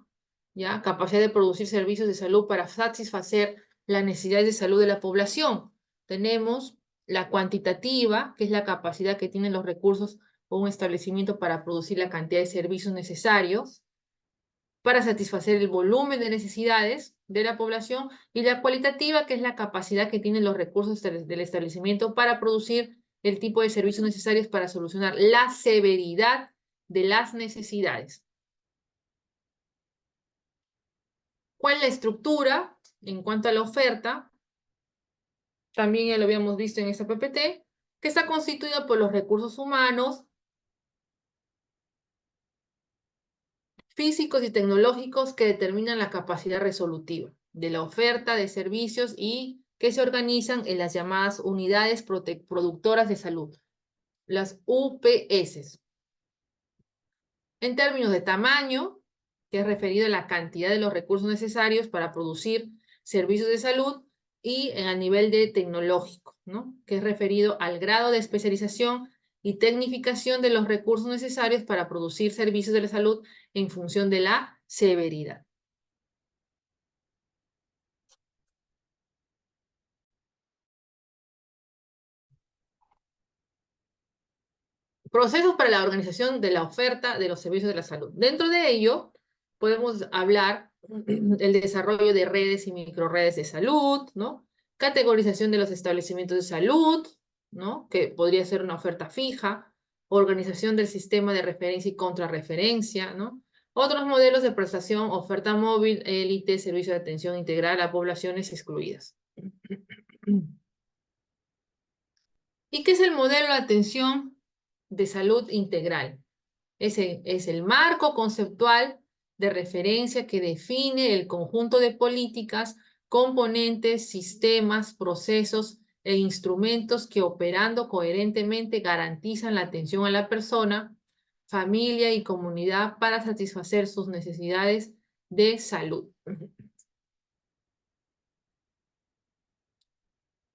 ¿ya? Capacidad de producir servicios de salud para satisfacer las necesidades de salud de la población. Tenemos la cuantitativa, que es la capacidad que tienen los recursos o un establecimiento para producir la cantidad de servicios necesarios para satisfacer el volumen de necesidades de la población, y la cualitativa, que es la capacidad que tienen los recursos del establecimiento para producir el tipo de servicios necesarios para solucionar la severidad de las necesidades. ¿Cuál es la estructura en cuanto a la oferta? También ya lo habíamos visto en esta PPT, que está constituida por los recursos humanos, físicos y tecnológicos que determinan la capacidad resolutiva de la oferta de servicios y que se organizan en las llamadas unidades productoras de salud, las UPS. En términos de tamaño, que es referido a la cantidad de los recursos necesarios para producir servicios de salud, y a nivel de tecnológico, ¿no? Que es referido al grado de especialización y tecnificación de los recursos necesarios para producir servicios de la salud en función de la severidad. Procesos para la organización de la oferta de los servicios de la salud. Dentro de ello, podemos hablar del desarrollo de redes y microredes de salud, ¿no? Categorización de los establecimientos de salud, ¿no? Que podría ser una oferta fija, organización del sistema de referencia y contrarreferencia, ¿no? Otros modelos de prestación, oferta móvil, élite, servicio de atención integral a poblaciones excluidas. ¿Y qué es el modelo de atención de salud integral? Ese es el marco conceptual de referencia que define el conjunto de políticas, componentes, sistemas, procesos e instrumentos que, operando coherentemente, garantizan la atención a la persona, familia y comunidad para satisfacer sus necesidades de salud.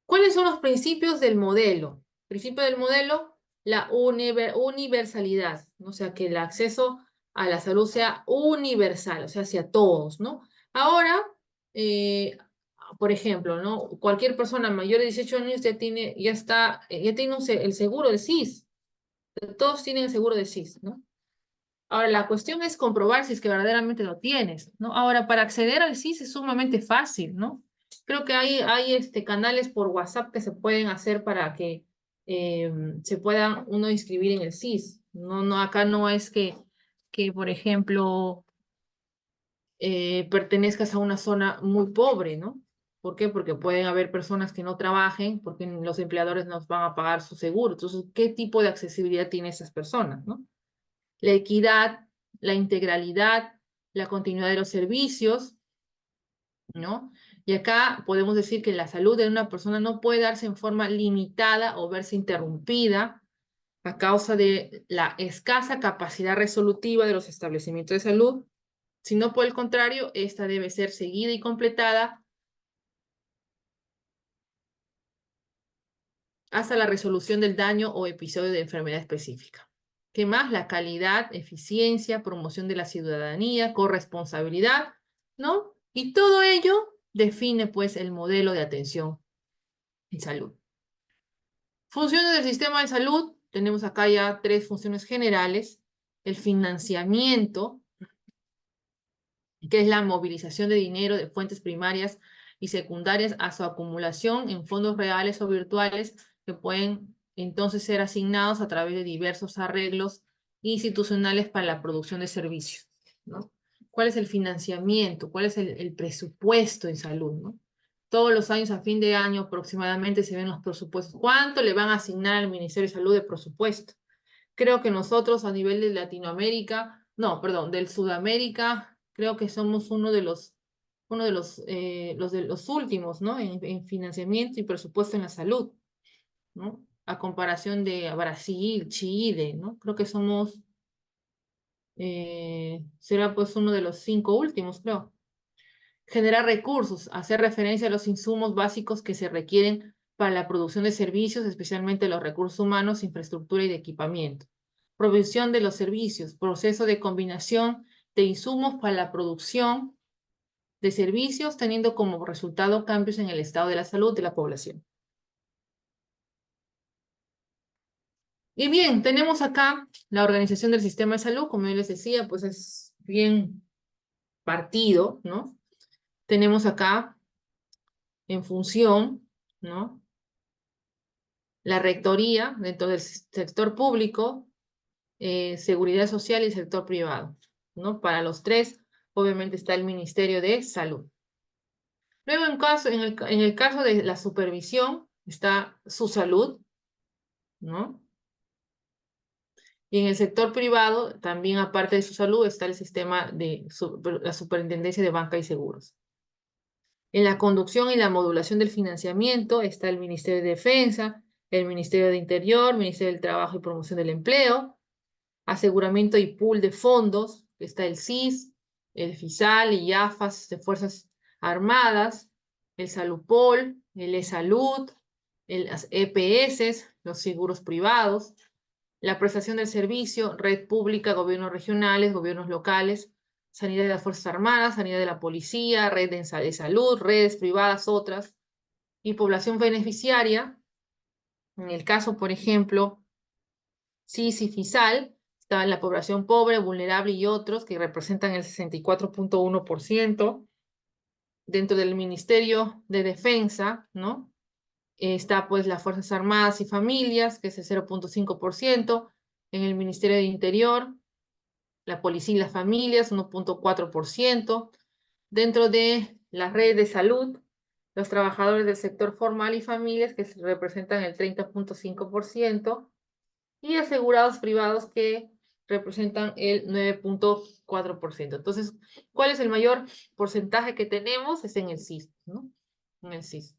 ¿Cuáles son los principios del modelo? Principio del modelo, la universalidad, ¿no? O sea, que el acceso a la salud sea universal, o sea, hacia todos, ¿no? Ahora, eh, por ejemplo, ¿no? Cualquier persona mayor de 18 años ya tiene, el seguro del SIS. Todos tienen el seguro del SIS, ¿no? Ahora, la cuestión es comprobar si es que verdaderamente lo tienes, ¿no? Ahora, para acceder al SIS es sumamente fácil, ¿no? Creo que hay canales por WhatsApp que se pueden hacer para que se pueda uno inscribir en el SIS. No, no, acá no es que por ejemplo, pertenezcas a una zona muy pobre, ¿no? ¿Por qué? Porque pueden haber personas que no trabajen, porque los empleadores nos van a pagar su seguro. Entonces, ¿qué tipo de accesibilidad tienen esas personas, ¿no? La equidad, la integralidad, la continuidad de los servicios, ¿no? Y acá podemos decir que la salud de una persona no puede darse en forma limitada o verse interrumpida a causa de la escasa capacidad resolutiva de los establecimientos de salud, sino por el contrario, esta debe ser seguida y completada hasta la resolución del daño o episodio de enfermedad específica. ¿Qué más? La calidad, eficiencia, promoción de la ciudadanía, corresponsabilidad, ¿no? Y todo ello define, pues, el modelo de atención en salud. Funciones del sistema de salud. Tenemos acá ya 3 funciones generales. El financiamiento, que es la movilización de dinero de fuentes primarias y secundarias a su acumulación en fondos reales o virtuales que pueden entonces ser asignados a través de diversos arreglos institucionales para la producción de servicios, ¿no? ¿Cuál es el financiamiento? ¿Cuál es el presupuesto en salud, ¿no? Todos los años, a fin de año aproximadamente, se ven los presupuestos. ¿Cuánto le van a asignar al Ministerio de Salud de presupuesto? Creo que nosotros a nivel de Latinoamérica, no, perdón, del Sudamérica, creo que somos uno de los últimos, ¿no? En financiamiento y presupuesto en la salud, ¿no? A comparación de Brasil, Chile, ¿no? Creo que somos, será pues uno de los 5 últimos, creo. Generar recursos, hacer referencia a los insumos básicos que se requieren para la producción de servicios, especialmente los recursos humanos, infraestructura y de equipamiento. Provisión de los servicios, proceso de combinación de insumos para la producción de servicios, teniendo como resultado cambios en el estado de la salud de la población. Y bien, tenemos acá la organización del sistema de salud, como yo les decía, pues es bien partido, ¿no? Tenemos acá en función, ¿no? La rectoría dentro del sector público, seguridad social y sector privado, ¿no? Para los 3, obviamente está el Ministerio de Salud. Luego, en el caso de la supervisión, está su salud, ¿no? Y en el sector privado, también aparte de su salud, está el sistema de la Superintendencia de Banca y Seguros. En la conducción y la modulación del financiamiento está el Ministerio de Defensa, el Ministerio de Interior, Ministerio del Trabajo y Promoción del Empleo, aseguramiento y pool de fondos, está el CIS, el FISAL y IAFAS de Fuerzas Armadas, el Salupol, el E-Salud, las EPS, los seguros privados, la prestación del servicio, red pública, gobiernos regionales, gobiernos locales, sanidad de las Fuerzas Armadas, sanidad de la policía, red de salud, redes privadas, otras, y población beneficiaria. En el caso, por ejemplo, CIS y FISAL, está la población pobre, vulnerable y otros, que representan el 64.1%. Dentro del Ministerio de Defensa, ¿no? Está pues las Fuerzas Armadas y Familias, que es el 0.5%. En el Ministerio de Interior, la Policía y las Familias, 1.4%. Dentro de la red de salud, los trabajadores del sector formal y familias, que representan el 30.5%. Y asegurados privados que representan el 9.4%. Entonces, ¿cuál es el mayor porcentaje que tenemos? Es en el CIS, ¿no? En el CIS.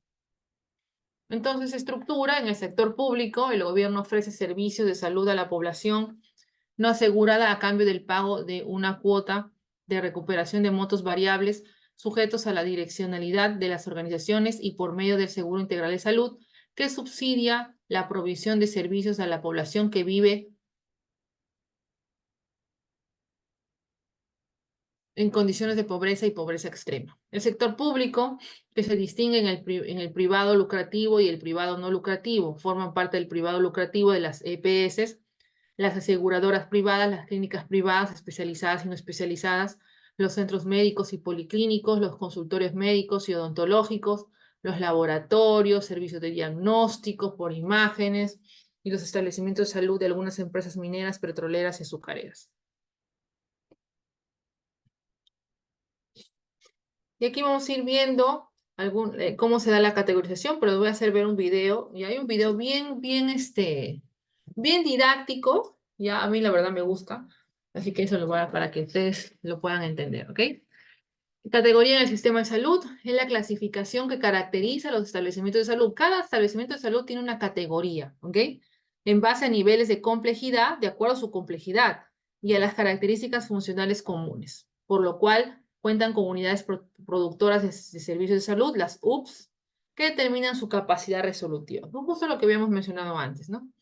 Entonces, estructura en el sector público, el gobierno ofrece servicios de salud a la población no asegurada a cambio del pago de una cuota de recuperación de montos variables sujetos a la direccionalidad de las organizaciones y por medio del Seguro Integral de Salud, que subsidia la provisión de servicios a la población que vive en condiciones de pobreza y pobreza extrema. El sector público, que se distingue en el privado lucrativo y el privado no lucrativo, forman parte del privado lucrativo de las EPS, las aseguradoras privadas, las clínicas privadas especializadas y no especializadas, los centros médicos y policlínicos, los consultorios médicos y odontológicos, los laboratorios, servicios de diagnóstico por imágenes y los establecimientos de salud de algunas empresas mineras, petroleras y azucareras. Y aquí vamos a ir viendo cómo se da la categorización, pero les voy a hacer ver un video. Y hay un video bien didáctico. Ya a mí la verdad me gusta. Así que eso lo voy a para que ustedes lo puedan entender, ¿ok? Categoría en el sistema de salud es la clasificación que caracteriza a los establecimientos de salud. Cada establecimiento de salud tiene una categoría, ¿ok? En base a niveles de complejidad, de acuerdo a su complejidad y a las características funcionales comunes, por lo cual cuentan con unidades productoras de servicios de salud, las UPS, que determinan su capacidad resolutiva. ¿No? Justo lo que habíamos mencionado antes, ¿no?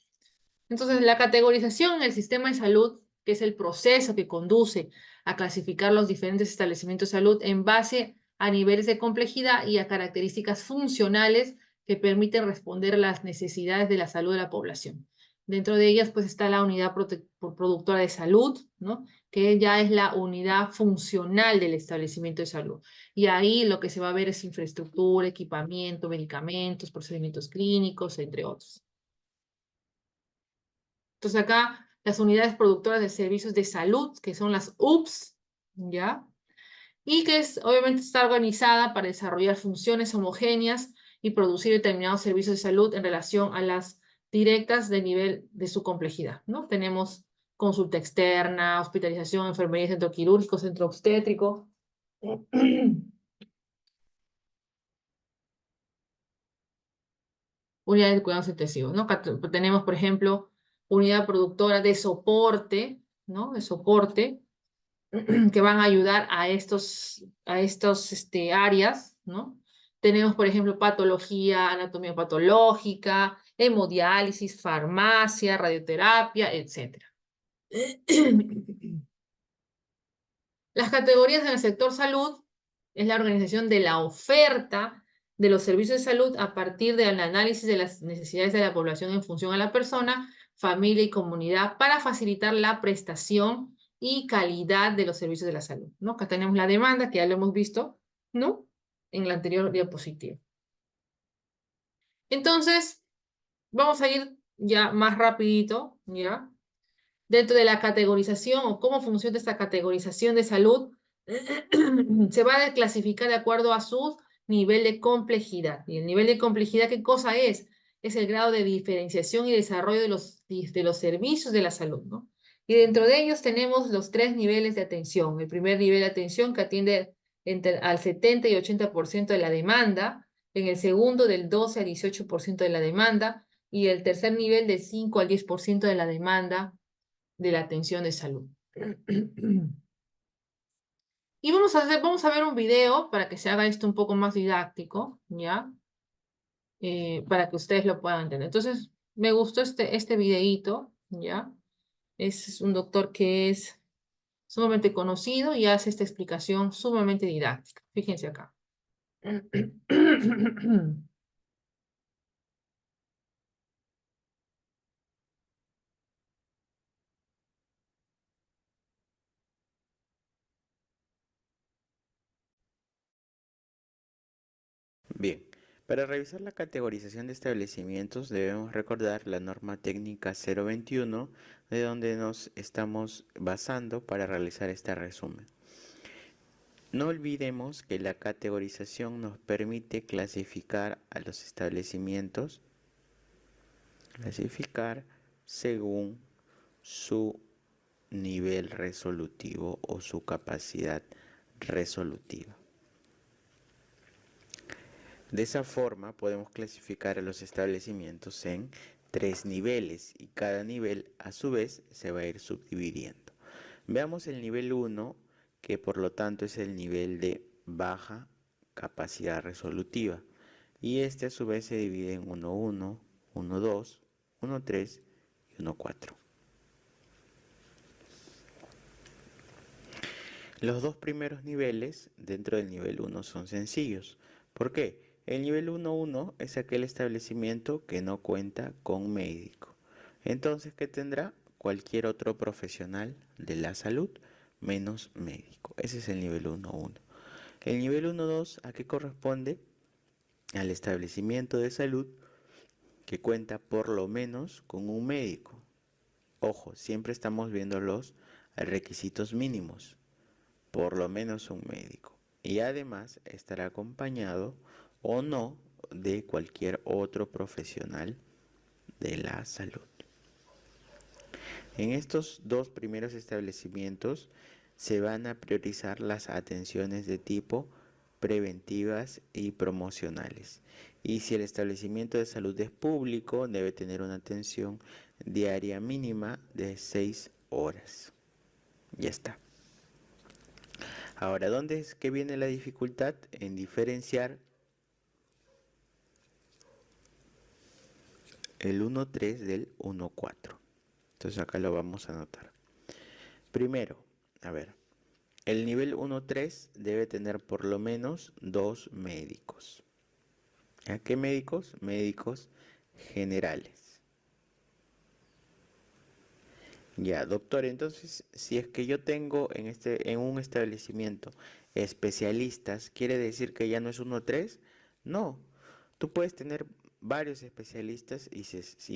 Entonces, la categorización en el sistema de salud, que es el proceso que conduce a clasificar los diferentes establecimientos de salud en base a niveles de complejidad y a características funcionales que permiten responder a las necesidades de la salud de la población. Dentro de ellas, pues está la unidad productora de salud, ¿no? Que ya es la unidad funcional del establecimiento de salud. Y ahí lo que se va a ver es infraestructura, equipamiento, medicamentos, procedimientos clínicos, entre otros. Entonces acá las unidades productoras de servicios de salud, que son las UPS, ¿ya? Y que obviamente está organizada para desarrollar funciones homogéneas y producir determinados servicios de salud en relación a las directas de nivel de su complejidad, ¿no? Tenemos consulta externa, hospitalización, enfermería, centro quirúrgico, centro obstétrico. Unidades de cuidados intensivos, ¿no? Tenemos, por ejemplo, unidad productora de soporte, ¿no? De soporte, que van a ayudar a estos áreas, ¿no? Tenemos, por ejemplo, patología, anatomía patológica, hemodiálisis, farmacia, radioterapia, etc. Las categorías en el sector salud es la organización de la oferta de los servicios de salud a partir del análisis de las necesidades de la población en función a la persona, familia y comunidad para facilitar la prestación y calidad de los servicios de la salud, ¿no? Acá tenemos la demanda, que ya lo hemos visto, ¿no? En la anterior diapositiva. Entonces, vamos a ir ya más rapidito, ¿ya? Dentro de la categorización o cómo funciona esta categorización de salud, se va a clasificar de acuerdo a su nivel de complejidad. ¿Y el nivel de complejidad qué cosa es? Es el grado de diferenciación y desarrollo de los servicios de la salud, ¿no? Y dentro de ellos tenemos los 3 niveles de atención. El primer nivel de atención que atiende al 70 y 80% de la demanda, en el segundo del 12 al 18% de la demanda, y el tercer nivel del 5 al 10% de la demanda de la atención de salud. Y vamos a ver un video para que se haga esto un poco más didáctico, ¿ya? Para que ustedes lo puedan entender. Entonces, me gustó este videíto, ¿ya? Es un doctor que es sumamente conocido y hace esta explicación sumamente didáctica. Fíjense acá. Bien, para revisar la categorización de establecimientos debemos recordar la norma técnica 021 de donde nos estamos basando para realizar este resumen. No olvidemos que la categorización nos permite clasificar a los establecimientos, según su nivel resolutivo o su capacidad resolutiva. De esa forma podemos clasificar a los establecimientos en 3 niveles y cada nivel a su vez se va a ir subdividiendo. Veamos el nivel 1, que por lo tanto es el nivel de baja capacidad resolutiva, y este a su vez se divide en 1.1, 1.2, 1.3 y 1.4. Los dos primeros niveles dentro del nivel 1 son sencillos. ¿Por qué? El nivel 1.1 es aquel establecimiento que no cuenta con médico. Entonces, ¿qué tendrá? Cualquier otro profesional de la salud menos médico. Ese es el nivel 1.1. El nivel 1.2, ¿a qué corresponde? Al establecimiento de salud que cuenta por lo menos con un médico. Ojo, siempre estamos viendo los requisitos mínimos. Por lo menos un médico. Y además estará acompañado o no de cualquier otro profesional de la salud. En estos dos primeros establecimientos se van a priorizar las atenciones de tipo preventivas y promocionales. Y si el establecimiento de salud es público, debe tener una atención diaria mínima de 6 horas. Ya está. Ahora, ¿dónde es que viene la dificultad? En diferenciar el 1.3 del 1.4. Entonces acá lo vamos a anotar. Primero, a ver, el nivel 1.3 debe tener por lo menos 2 médicos. ¿A qué médicos? Médicos generales. Ya, doctor, entonces, si es que yo tengo en un establecimiento especialistas, ¿quiere decir que ya no es 1.3? No, tú puedes tener varios especialistas y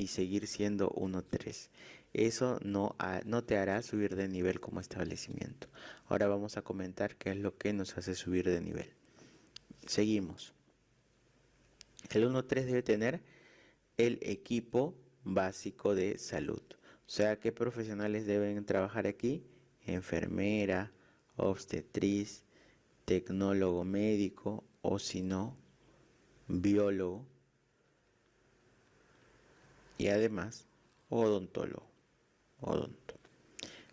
seguir siendo 1.3. Eso no te hará subir de nivel como establecimiento. Ahora vamos a comentar qué es lo que nos hace subir de nivel. Seguimos. El 1.3 debe tener el equipo básico de salud. O sea, ¿qué profesionales deben trabajar aquí? Enfermera, obstetriz, tecnólogo médico o si no, biólogo y además odontólogo. Odonto.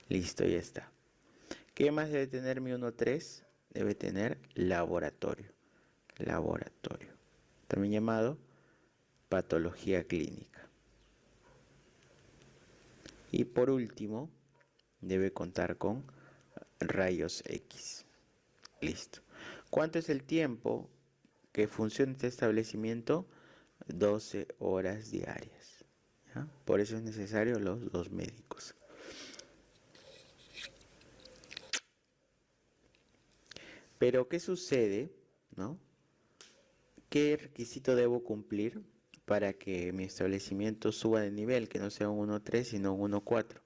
Listo, ya está. ¿Qué más debe tener mi 1.3? Debe tener laboratorio. Laboratorio. También llamado patología clínica. Y por último, debe contar con rayos X. Listo. ¿Cuánto es el tiempo que funciona este establecimiento? 12 horas diarias. ¿Ya? Por eso es necesario los dos médicos. Pero, ¿qué sucede? ¿No? ¿Qué requisito debo cumplir para que mi establecimiento suba de nivel, que no sea un 1.3 sino un 1.4?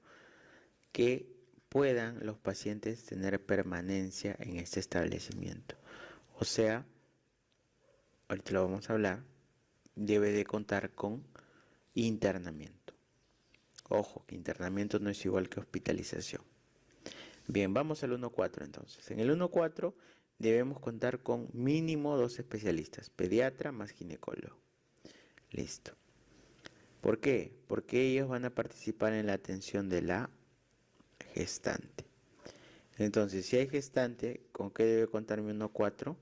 Que puedan los pacientes tener permanencia en este establecimiento. O sea, ahorita lo vamos a hablar, debe de contar con internamiento. Ojo, que internamiento no es igual que hospitalización. Bien, vamos al 1.4 entonces. En el 1.4 debemos contar con mínimo 2 especialistas, pediatra más ginecólogo. Listo. ¿Por qué? Porque ellos van a participar en la atención de la gestante. Entonces, si hay gestante, ¿con qué debe contar mi 1.4?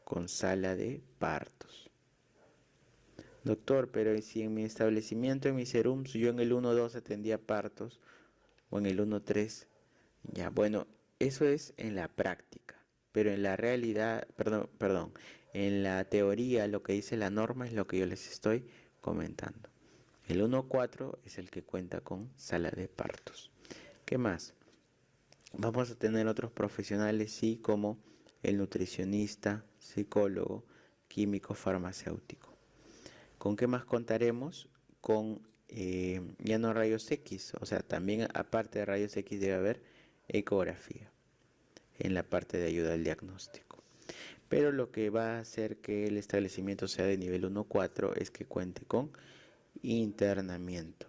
Con sala de partos. Doctor, pero si en mi establecimiento, en mis serums, yo en el 1.2 atendía partos o en el 1.3, ya, bueno, eso es en la práctica, pero en la realidad, perdón, en la teoría lo que dice la norma es lo que yo les estoy comentando. El 1.4 es el que cuenta con sala de partos. ¿Qué más? Vamos a tener otros profesionales, sí, como el nutricionista, psicólogo, químico, farmacéutico. ¿Con qué más contaremos? Con ya no rayos X, o sea, también aparte de rayos X debe haber ecografía en la parte de ayuda al diagnóstico. Pero lo que va a hacer que el establecimiento sea de nivel 1.4 es que cuente con internamiento,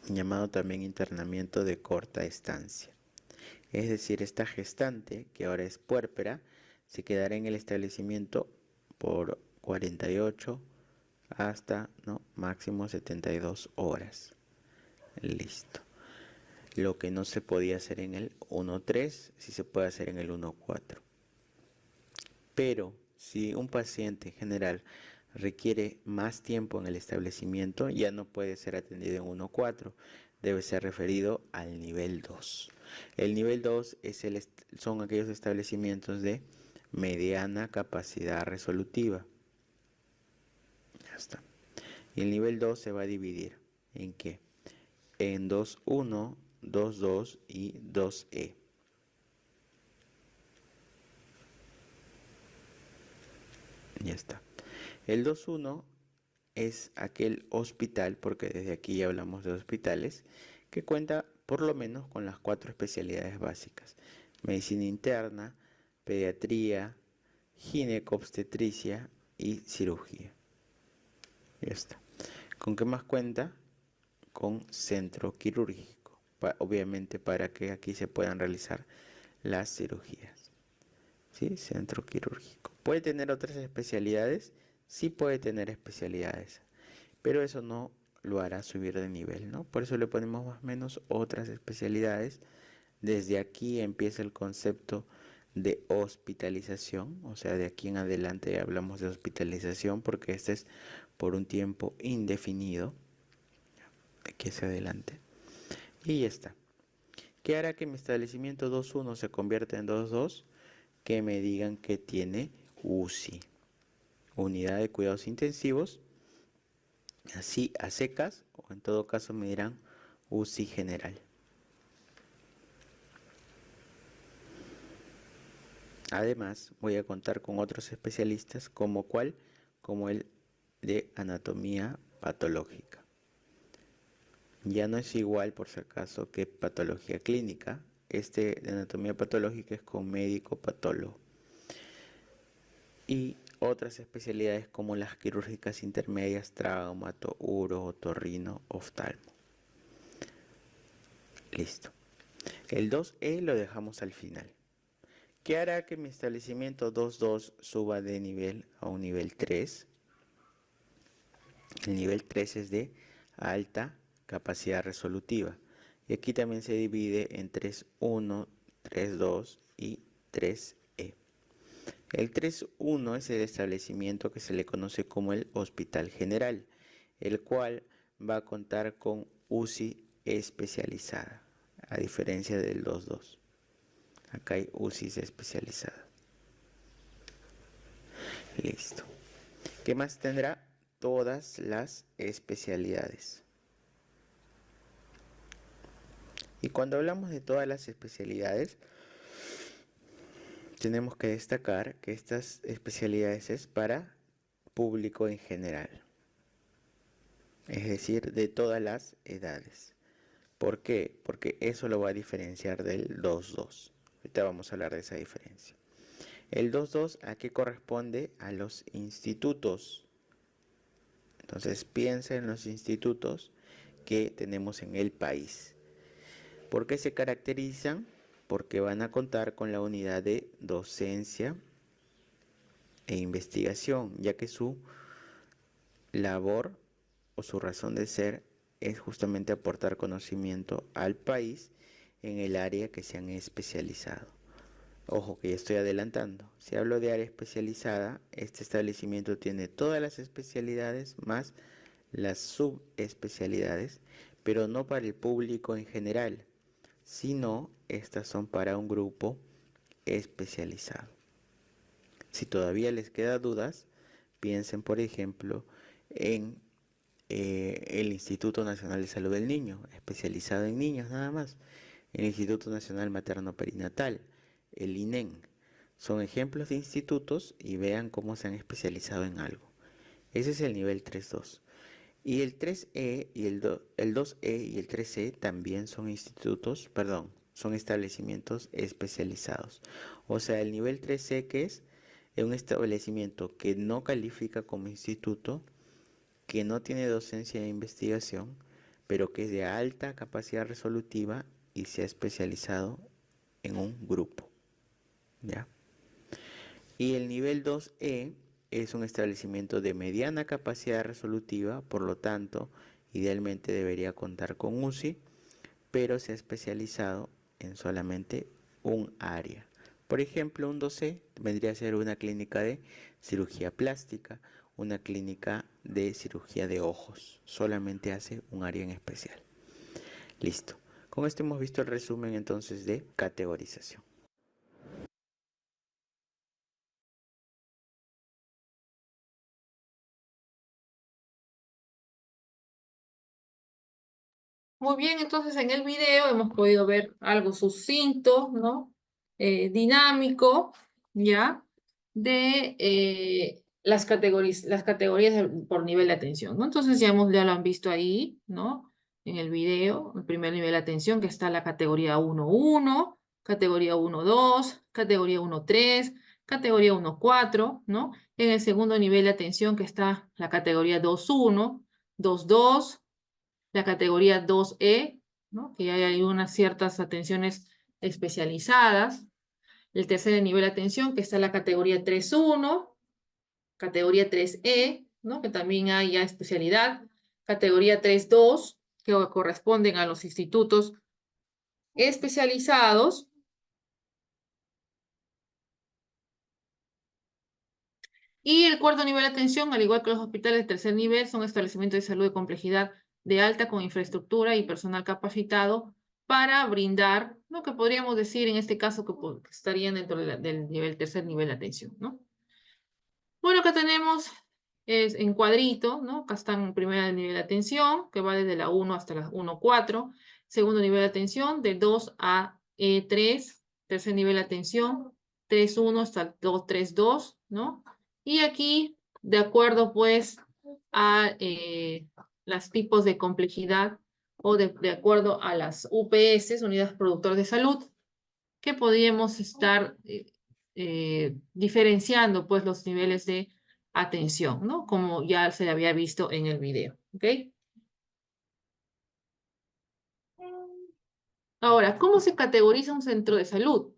llamado también internamiento de corta estancia. Es decir, esta gestante, que ahora es puérpera, se quedará en el establecimiento por 48 hasta máximo 72 horas. Listo. Lo que no se podía hacer en el 1.3, sí se puede hacer en el 1.4. Pero si un paciente en general requiere más tiempo en el establecimiento, ya no puede ser atendido en 1.4, debe ser referido al nivel 2. El nivel 2 son aquellos establecimientos de mediana capacidad resolutiva. Ya está. Y el nivel 2 se va a dividir ¿en qué? En 2.1, 2.2 y 2E. Ya está. El 2.1 es aquel hospital, porque desde aquí ya hablamos de hospitales, que cuenta por lo menos con las 4 especialidades básicas: medicina interna, pediatría, ginecobstetricia y cirugía. Ya está. ¿Con qué más cuenta? Con centro quirúrgico. obviamente para que aquí se puedan realizar las cirugías. ¿Sí? Centro quirúrgico. ¿Puede tener otras especialidades? Sí puede tener especialidades, pero eso no lo hará subir de nivel, ¿no? Por eso le ponemos más o menos otras especialidades. Desde aquí empieza el concepto de hospitalización, o sea, de aquí en adelante hablamos de hospitalización porque este es por un tiempo indefinido. Aquí hacia adelante. Y ya está. ¿Qué hará que mi establecimiento 2.1 se convierta en 2.2? Que me digan que tiene UCI, unidad de cuidados intensivos, así a secas, o en todo caso me dirán UCI general. Además, voy a contar con otros especialistas, como cuál, como el de anatomía patológica. Ya no es igual, por si acaso, que patología clínica. Este de anatomía patológica es con médico patólogo. Y otras especialidades como las quirúrgicas intermedias, traumato, uro, otorrino, oftalmo. Listo. El 2E lo dejamos al final. ¿Qué hará que mi establecimiento 2.2 suba de nivel a un nivel 3? El nivel 3 es de alta capacidad resolutiva. Y aquí también se divide en 3.1, 3.2 y 3E. El 3.1 es el establecimiento que se le conoce como el Hospital General, el cual va a contar con UCI especializada, a diferencia del 2.2. Acá hay UCI especializada. Listo. ¿Qué más tendrá? Todas las especialidades. Y cuando hablamos de todas las especialidades, tenemos que destacar que estas especialidades es para público en general, es decir, de todas las edades. ¿Por qué? Porque eso lo va a diferenciar del 2.2. Ahorita vamos a hablar de esa diferencia. El 2.2, ¿a qué corresponde? A los institutos. Entonces piensa en los institutos que tenemos en el país. ¿Por qué se caracterizan? Porque van a contar con la unidad de docencia e investigación, ya que su labor o su razón de ser es justamente aportar conocimiento al país en el área que se han especializado. Ojo que ya estoy adelantando. Si hablo de área especializada, este establecimiento tiene todas las especialidades más las subespecialidades, pero no para el público en general, sino estas son para un grupo especializado. Si todavía les queda dudas, piensen por ejemplo en el Instituto Nacional de Salud del Niño, especializado en niños nada más, el Instituto Nacional Materno Perinatal, el INEN. Son ejemplos de institutos y vean cómo se han especializado en algo. Ese es el nivel 3.2. Y el 3E y el 2E y el 3E también son institutos, son establecimientos especializados. O sea, el nivel 3E que es un establecimiento que no califica como instituto, que no tiene docencia de investigación, pero que es de alta capacidad resolutiva y se ha especializado en un grupo. ¿Ya? Y el nivel 2E es un establecimiento de mediana capacidad resolutiva, por lo tanto, idealmente debería contar con UCI, pero se ha especializado en solamente un área. Por ejemplo, un 2E vendría a ser una clínica de cirugía plástica, una clínica de cirugía de ojos, solamente hace un área en especial. Listo. Con esto hemos visto el resumen entonces de categorización. Muy bien, entonces en el video hemos podido ver algo sucinto, ¿no? Dinámico, ¿ya? De las categorías por nivel de atención, ¿no? Entonces ya lo han visto ahí, ¿no? En el video, el primer nivel de atención, que está la categoría 1.1, categoría 1.2, categoría 1.3, categoría 1.4, ¿no? En el segundo nivel de atención, que está la categoría 2.1, 2.2, la categoría 2E, ¿no? Que hay unas ciertas atenciones especializadas. El tercer nivel de atención, que está en la categoría 3.1, categoría 3E, ¿no? Que también hay ya especialidad. Categoría 3.2, que corresponden a los institutos especializados. Y el cuarto nivel de atención, al igual que los hospitales de tercer nivel, son establecimientos de salud de complejidad de alta con infraestructura y personal capacitado para brindar, lo que podríamos decir en este caso que estarían dentro del tercer nivel de atención, ¿no? Bueno, acá tenemos es en cuadrito, ¿no? Acá están en primer nivel de atención, que va desde la 1 hasta la 1.4. Segundo nivel de atención, de 2 a 3. Tercer nivel de atención, 3.1 hasta el 2.3.2, ¿no? Y aquí, de acuerdo, pues, a los tipos de complejidad o de acuerdo a las UPS, unidades productoras de salud, que podríamos estar diferenciando pues los niveles de atención, ¿no? Como ya se había visto en el video, ¿ok? Ahora, ¿cómo se categoriza un centro de salud?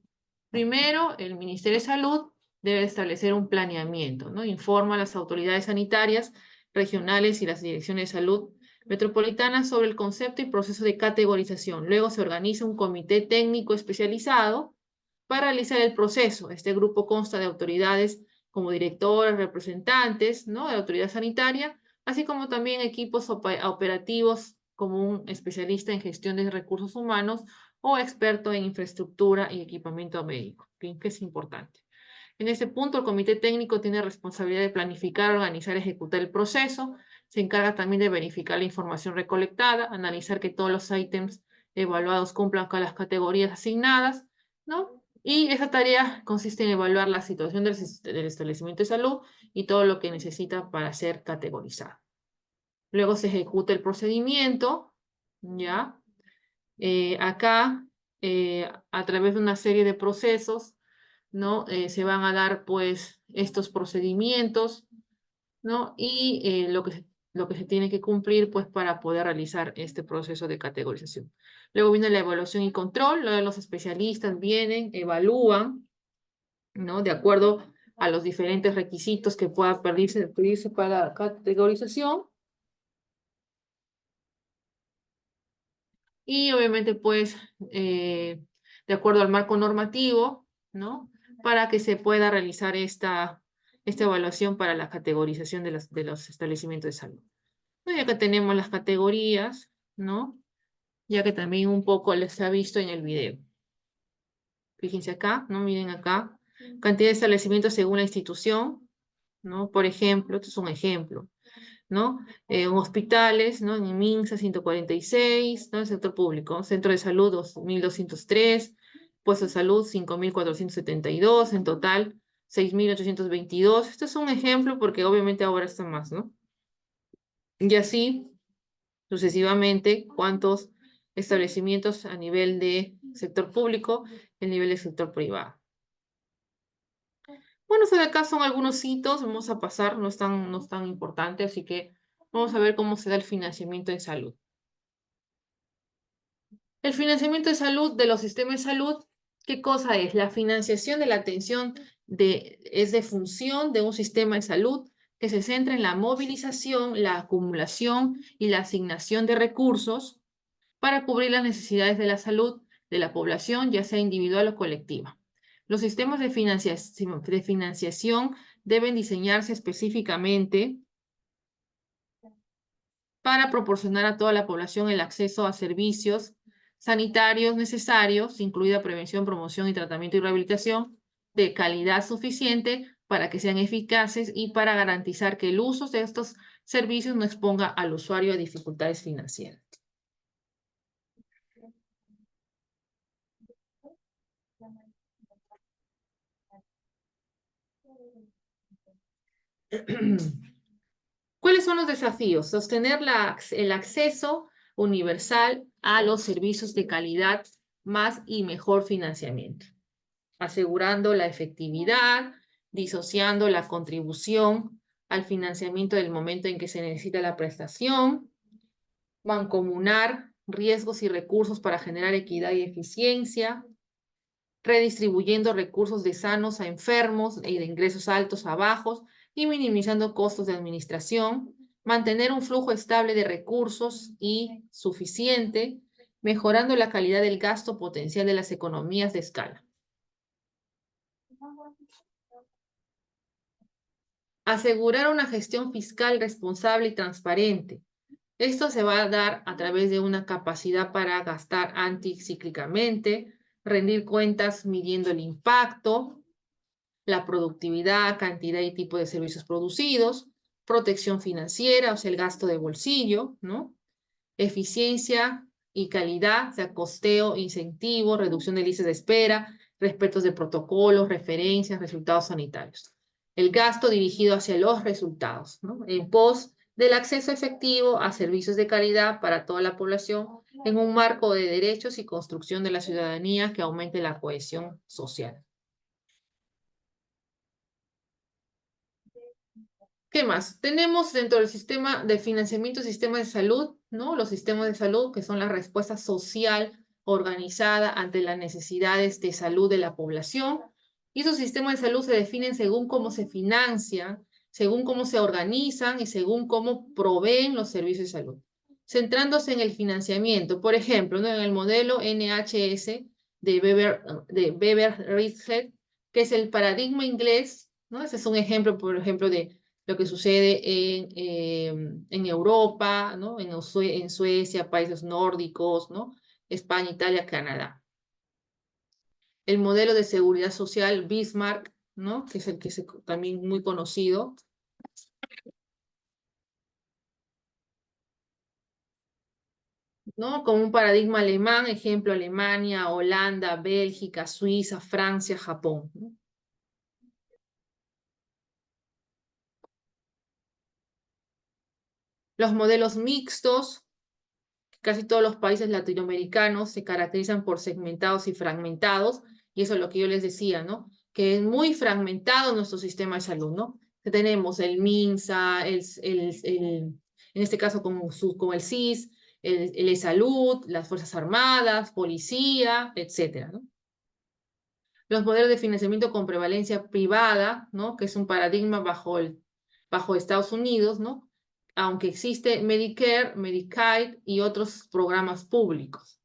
Primero, el Ministerio de Salud debe establecer un planeamiento, ¿no? Informa a las autoridades sanitarias regionales y las direcciones de salud metropolitanas sobre el concepto y proceso de categorización. Luego se organiza un comité técnico especializado para realizar el proceso. Este grupo consta de autoridades como directores, representantes, ¿no? De la autoridad sanitaria, así como también equipos operativos como un especialista en gestión de recursos humanos o experto en infraestructura y equipamiento médico, que es importante. En este punto, el comité técnico tiene responsabilidad de planificar, organizar y ejecutar el proceso. Se encarga también de verificar la información recolectada, analizar que todos los ítems evaluados cumplan con las categorías asignadas, ¿no? Y esa tarea consiste en evaluar la situación del establecimiento de salud y todo lo que necesita para ser categorizado. Luego se ejecuta el procedimiento, ¿ya? Acá, a través de una serie de procesos, ¿no? Se van a dar, pues, estos procedimientos, ¿no? Y lo que se tiene que cumplir, pues, para poder realizar este proceso de categorización. Luego viene la evaluación y control, luego los especialistas vienen, evalúan, ¿no? De acuerdo a los diferentes requisitos que pueda pedirse para la categorización. Y obviamente, pues, de acuerdo al marco normativo, ¿no? Para que se pueda realizar esta evaluación para la categorización de los establecimientos de salud. Bueno, ya que tenemos las categorías, ¿no? Ya que también un poco les ha visto en el video. Fíjense acá, ¿no? Miren acá. Cantidad de establecimientos según la institución, ¿no? Por ejemplo, esto es un ejemplo, ¿no? Hospitales, ¿no? En MINSA 146, ¿no? El sector público, centro de salud 2203, puesto de salud 5472, en total 6822. Este es un ejemplo porque obviamente ahora está más, ¿no? Y así sucesivamente, cuántos establecimientos a nivel de sector público, el nivel de sector privado. Bueno, de acá son algunos hitos, vamos a pasar, no es tan importante, así que vamos a ver cómo se da el financiamiento en salud. El financiamiento de salud de los sistemas de salud, ¿qué cosa es? La financiación de la atención es de función de un sistema de salud que se centra en la movilización, la acumulación y la asignación de recursos para cubrir las necesidades de la salud de la población, ya sea individual o colectiva. Los sistemas de financiación deben diseñarse específicamente para proporcionar a toda la población el acceso a servicios sanitarios necesarios, incluida prevención, promoción y tratamiento y rehabilitación, de calidad suficiente para que sean eficaces y para garantizar que el uso de estos servicios no exponga al usuario a dificultades financieras. ¿Cuáles son los desafíos? Sostener el acceso universal a los servicios de calidad más y mejor financiamiento, asegurando la efectividad, disociando la contribución al financiamiento del momento en que se necesita la prestación, mancomunar riesgos y recursos para generar equidad y eficiencia, redistribuyendo recursos de sanos a enfermos y de ingresos altos a bajos y minimizando costos de administración, mantener un flujo estable de recursos y suficiente, mejorando la calidad del gasto potencial de las economías de escala. Asegurar una gestión fiscal responsable y transparente. Esto se va a dar a través de una capacidad para gastar anticíclicamente, rendir cuentas midiendo el impacto, la productividad, cantidad y tipo de servicios producidos, protección financiera, o sea, el gasto de bolsillo, ¿no? Eficiencia y calidad, o sea, costeo, incentivo, reducción de listas de espera, respetos de protocolos, referencias, resultados sanitarios. El gasto dirigido hacia los resultados, ¿no? En pos del acceso efectivo a servicios de calidad para toda la población en un marco de derechos y construcción de la ciudadanía que aumente la cohesión social. ¿Qué más? Tenemos dentro del sistema de financiamiento sistemas de salud, ¿no? Los sistemas de salud, que son la respuesta social organizada ante las necesidades de salud de la población. Y esos sistemas de salud se definen según cómo se financian, según cómo se organizan y según cómo proveen los servicios de salud. Centrándose en el financiamiento, por ejemplo, ¿no? En el modelo NHS de Bever-Rieslet, que es el paradigma inglés, ¿no? Ese es un ejemplo, por ejemplo, de lo que sucede en Europa, ¿no? En Suecia, países nórdicos, ¿no? España, Italia, Canadá. El modelo de seguridad social Bismarck, ¿no? Que es el que es también muy conocido. ¿No? Como un paradigma alemán, ejemplo Alemania, Holanda, Bélgica, Suiza, Francia, Japón, ¿no? Los modelos mixtos, casi todos los países latinoamericanos se caracterizan por segmentados y fragmentados, y eso es lo que yo les decía, ¿no? Que es muy fragmentado nuestro sistema de salud, ¿no? Que tenemos el MINSA, en este caso como el CIS, el e-salud, las Fuerzas Armadas, policía, etcétera, ¿no? Los modelos de financiamiento con prevalencia privada, ¿no? Que es un paradigma bajo Estados Unidos, ¿no? Aunque existe Medicare, Medicaid y otros programas públicos.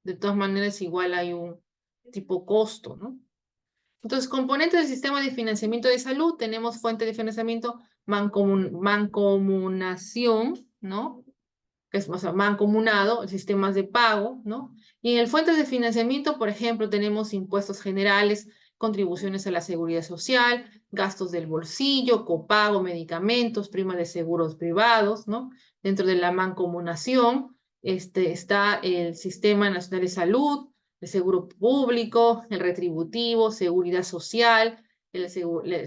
De todas maneras, igual hay un tipo costo, ¿no? Entonces, componentes del sistema de financiamiento de salud, tenemos fuente de financiamiento, mancomunación, ¿no? Que es, o sea, mancomunado, sistemas de pago, ¿no? Y en el fuentes de financiamiento, por ejemplo, tenemos impuestos generales, contribuciones a la seguridad social, gastos del bolsillo, copago, medicamentos, primas de seguros privados, ¿no? Dentro de la mancomunación está el Sistema Nacional de Salud, el seguro público, el retributivo, seguridad social, el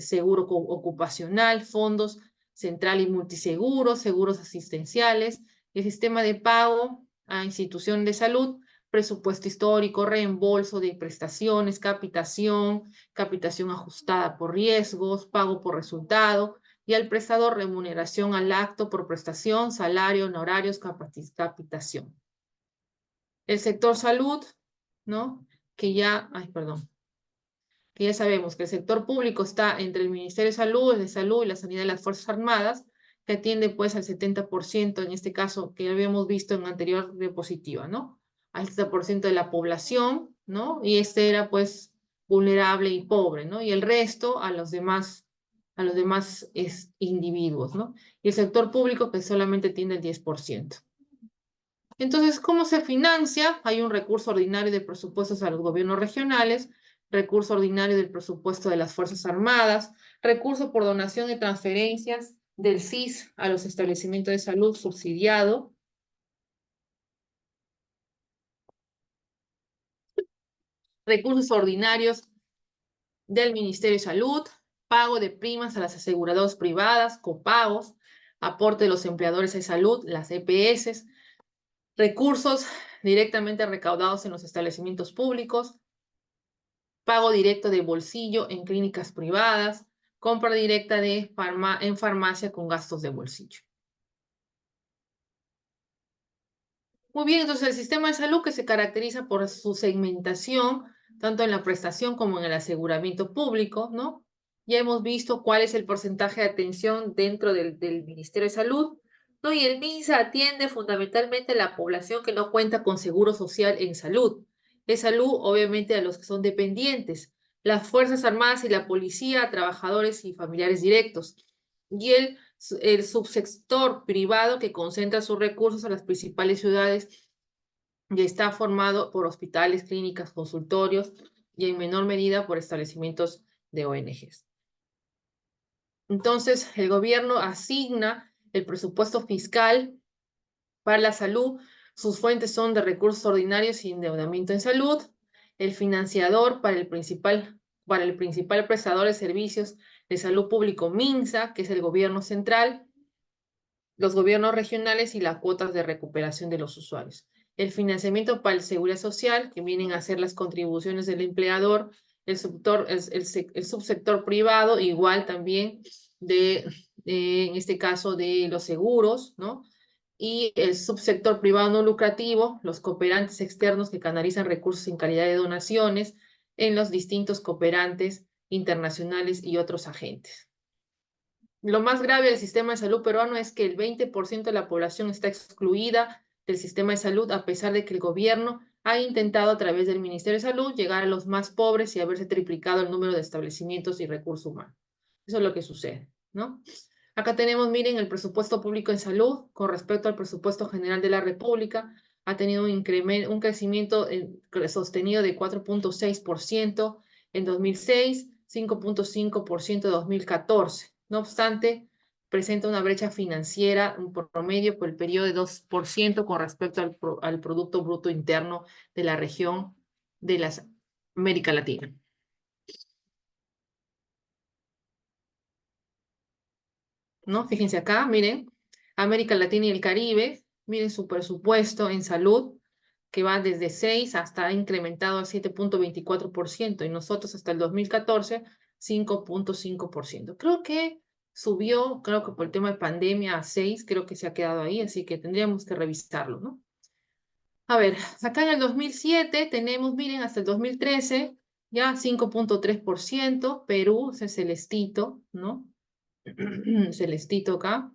seguro ocupacional, fondos central y multiseguros, seguros asistenciales, el sistema de pago a institución de salud, presupuesto histórico, reembolso de prestaciones, capitación ajustada por riesgos, pago por resultado, y al prestador remuneración al acto por prestación, salario, honorarios, capitación. El sector salud, ¿no? Que ya sabemos que el sector público está entre el Ministerio de Salud y la Sanidad de las Fuerzas Armadas, que atiende pues al 70%, en este caso que habíamos visto en anterior diapositiva, ¿no? Al 70% de la población, ¿no? Y este era pues vulnerable y pobre, ¿no? Y el resto a los demás individuos, ¿no? Y el sector público que solamente tiene el 10%. Entonces, ¿cómo se financia? Hay un recurso ordinario de presupuestos a los gobiernos regionales, recurso ordinario del presupuesto de las Fuerzas Armadas, recurso por donación y transferencias del CIS a los establecimientos de salud subsidiado, recursos ordinarios del Ministerio de Salud, pago de primas a las aseguradoras privadas, copagos, aporte de los empleadores de salud, las EPS, recursos directamente recaudados en los establecimientos públicos, pago directo de bolsillo en clínicas privadas, compra directa en farmacia con gastos de bolsillo. Muy bien, entonces el sistema de salud que se caracteriza por su segmentación, tanto en la prestación como en el aseguramiento público, ¿no? Ya hemos visto cuál es el porcentaje de atención dentro del Ministerio de Salud, ¿no? Y el MINSA atiende fundamentalmente a la población que no cuenta con seguro social en salud. Es salud, obviamente, a los que son dependientes, las Fuerzas Armadas y la policía, a trabajadores y familiares directos. Y el subsector privado que concentra sus recursos en las principales ciudades y está formado por hospitales, clínicas, consultorios y en menor medida por establecimientos de ONGs. Entonces, el gobierno asigna el presupuesto fiscal para la salud. Sus fuentes son de recursos ordinarios y endeudamiento en salud. El financiador para el principal prestador de servicios de salud público MINSA, que es el gobierno central, los gobiernos regionales y las cuotas de recuperación de los usuarios. El financiamiento para la seguridad social, que vienen a ser las contribuciones del empleador, el subsector privado, igual también en este caso de los seguros, ¿no? Y el subsector privado no lucrativo, los cooperantes externos que canalizan recursos en calidad de donaciones en los distintos cooperantes internacionales y otros agentes. Lo más grave del sistema de salud peruano es que el 20% de la población está excluida del sistema de salud, a pesar de que el gobierno ha intentado a través del Ministerio de Salud llegar a los más pobres y haberse triplicado el número de establecimientos y recursos humanos. Eso es lo que sucede, ¿no? Acá tenemos, miren, el presupuesto público en salud con respecto al presupuesto general de la República. Ha tenido un crecimiento sostenido de 4.6% en 2006, 5.5% en 2014. No obstante, presenta una brecha financiera, un promedio por el periodo de 2% con respecto al Producto Bruto Interno de la región de las América Latina. ¿No? Fíjense acá, miren, América Latina y el Caribe, miren su presupuesto en salud, que va desde 6 hasta ha incrementado al 7.24%, y nosotros hasta el 2014, 5.5%. Creo que subió, creo que por el tema de pandemia a 6, creo que se ha quedado ahí, así que tendríamos que revisarlo, ¿no? A ver, acá en el 2007 tenemos, miren, hasta el 2013, ya 5.3%, Perú, ese celestito, ¿no? Celestito acá.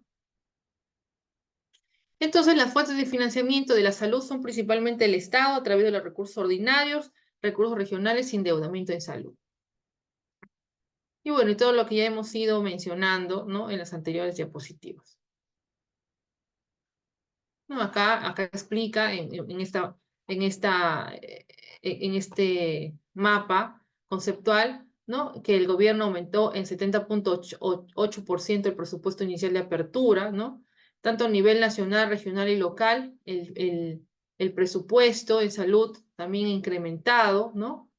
Entonces, las fuentes de financiamiento de la salud son principalmente el Estado a través de los recursos ordinarios, recursos regionales y endeudamiento en salud. Y bueno, y todo lo que ya hemos ido mencionando, ¿no? En las anteriores diapositivas. No, acá explica en este mapa conceptual, ¿no? Que el gobierno aumentó en 70.8% el presupuesto inicial de apertura, ¿no? Tanto a nivel nacional, regional y local, el presupuesto en salud también incrementado, ¿no?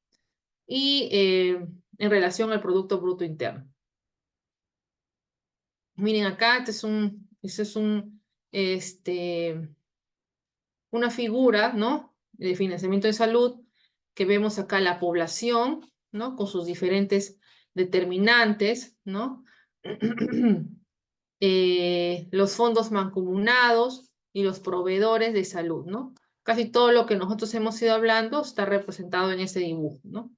Y en relación al Producto Bruto Interno. Miren acá, este es una figura, ¿no? De financiamiento de salud, que vemos acá la población, ¿no? Con sus diferentes determinantes, ¿no? Los fondos mancomunados y los proveedores de salud, ¿no? Casi todo lo que nosotros hemos ido hablando está representado en este dibujo, ¿no?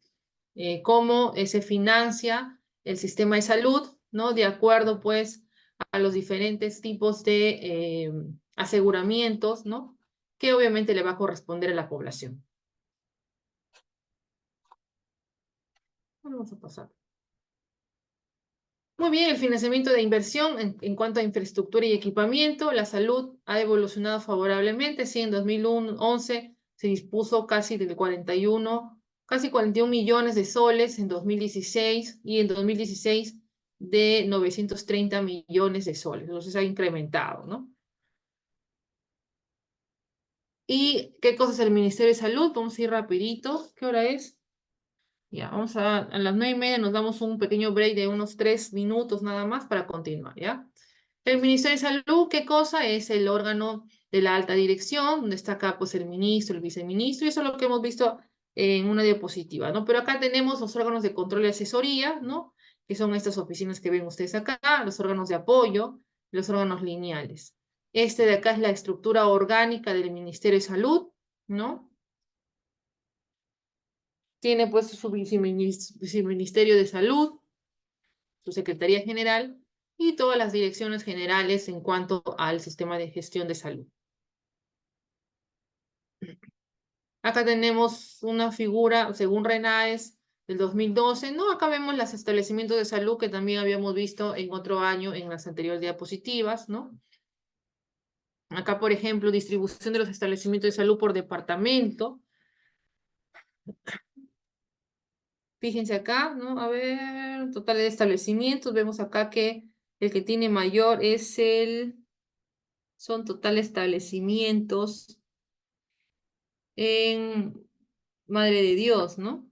Cómo se financia el sistema de salud, ¿no? De acuerdo, pues, a los diferentes tipos de aseguramientos, ¿no? Que obviamente le va a corresponder a la población. Vamos a pasar. Muy bien, el financiamiento de inversión en cuanto a infraestructura y equipamiento, la salud ha evolucionado favorablemente. Sí, en 2011 se dispuso casi 41 millones de soles en 2016 y en 2016 de 930 millones de soles. Entonces ha incrementado, ¿no? ¿Y qué cosa es el Ministerio de Salud? Vamos a ir rapidito. ¿Qué hora es? Ya, a las 9:30 nos damos un pequeño break de unos 3 minutos nada más para continuar, ¿ya? El Ministerio de Salud, ¿qué cosa? Es el órgano de la alta dirección, donde está acá pues el ministro, el viceministro, y eso es lo que hemos visto en una diapositiva, ¿no? Pero acá tenemos los órganos de control y asesoría, ¿no? Que son estas oficinas que ven ustedes acá, los órganos de apoyo, los órganos lineales. Este de acá es la estructura orgánica del Ministerio de Salud, ¿no? Tiene pues su viceministerio de Salud, su Secretaría General y todas las direcciones generales en cuanto al sistema de gestión de salud. Acá tenemos una figura, según RENAES, del 2012, ¿no? Acá vemos los establecimientos de salud que también habíamos visto en otro año en las anteriores diapositivas, ¿no? Acá, por ejemplo, distribución de los establecimientos de salud por departamento. Fíjense acá, ¿no? A ver, total de establecimientos. Vemos acá que el que tiene mayor es son total establecimientos en Madre de Dios, ¿no?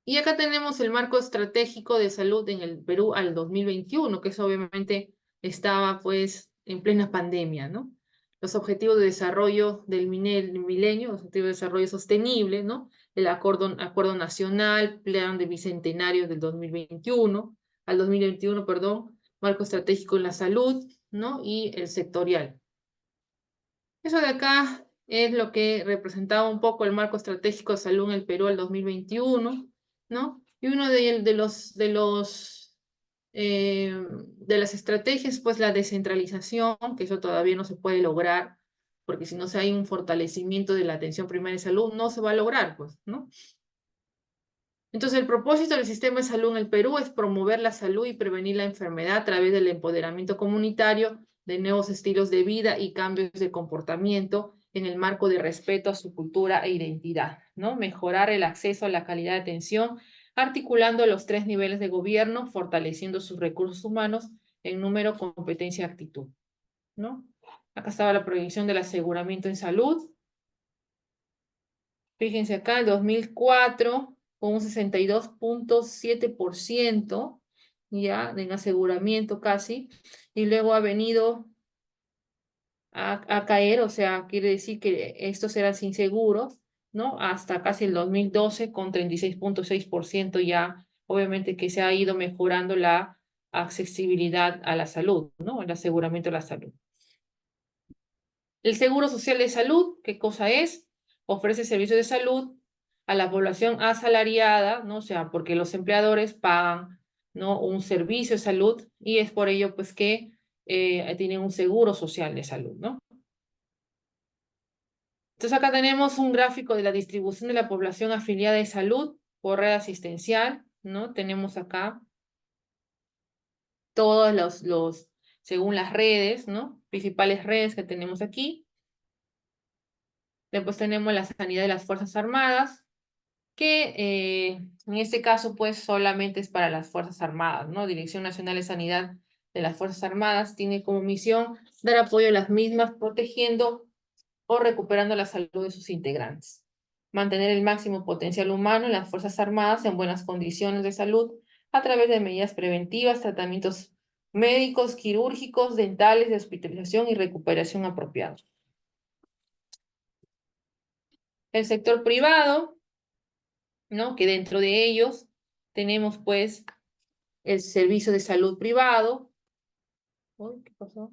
Y acá tenemos el marco estratégico de salud en el Perú al 2021, que eso obviamente estaba pues en plena pandemia, ¿no? Los objetivos de desarrollo del milenio, los objetivos de desarrollo sostenible, ¿no? El acuerdo nacional, plan de bicentenario del 2021, al 2021, perdón, marco estratégico en la salud, ¿no? Y el sectorial. Eso de acá es lo que representaba un poco el marco estratégico de salud en el Perú al 2021, ¿no? Y uno de las estrategias, pues la descentralización, que eso todavía no se puede lograr, porque si no se hay un fortalecimiento de la atención primaria de salud, no se va a lograr, pues, ¿no? Entonces, el propósito del sistema de salud en el Perú es promover la salud y prevenir la enfermedad a través del empoderamiento comunitario, de nuevos estilos de vida y cambios de comportamiento en el marco de respeto a su cultura e identidad, ¿no? Mejorar el acceso a la calidad de atención, articulando los tres niveles de gobierno, fortaleciendo sus recursos humanos en número, competencia y actitud, ¿no? Acá estaba la proyección del aseguramiento en salud. Fíjense acá, el 2004, con un 62,7% ya en aseguramiento casi, y luego ha venido a caer, o sea, quiere decir que estos eran sin seguros, ¿no? Hasta casi el 2012 con 36,6% ya, obviamente que se ha ido mejorando la accesibilidad a la salud, ¿no? El aseguramiento a la salud. El Seguro Social de Salud, ¿qué cosa es? Ofrece servicios de salud a la población asalariada, ¿no? O sea, porque los empleadores pagan, ¿no? Un servicio de salud y es por ello, pues, que tienen un seguro social de salud, ¿no? Entonces, acá tenemos un gráfico de la distribución de la población afiliada de salud por red asistencial, ¿no? Tenemos acá todos según las redes, ¿no? Principales redes que tenemos aquí. Después tenemos la sanidad de las Fuerzas Armadas, que en este caso pues solamente es para las Fuerzas Armadas, ¿no? Dirección Nacional de Sanidad de las Fuerzas Armadas tiene como misión dar apoyo a las mismas, protegiendo o recuperando la salud de sus integrantes. Mantener el máximo potencial humano en las Fuerzas Armadas en buenas condiciones de salud a través de medidas preventivas, tratamientos médicos, quirúrgicos, dentales, de hospitalización y recuperación apropiados. El sector privado, ¿no? Que dentro de ellos tenemos pues el servicio de salud privado. Uy, ¿qué pasó?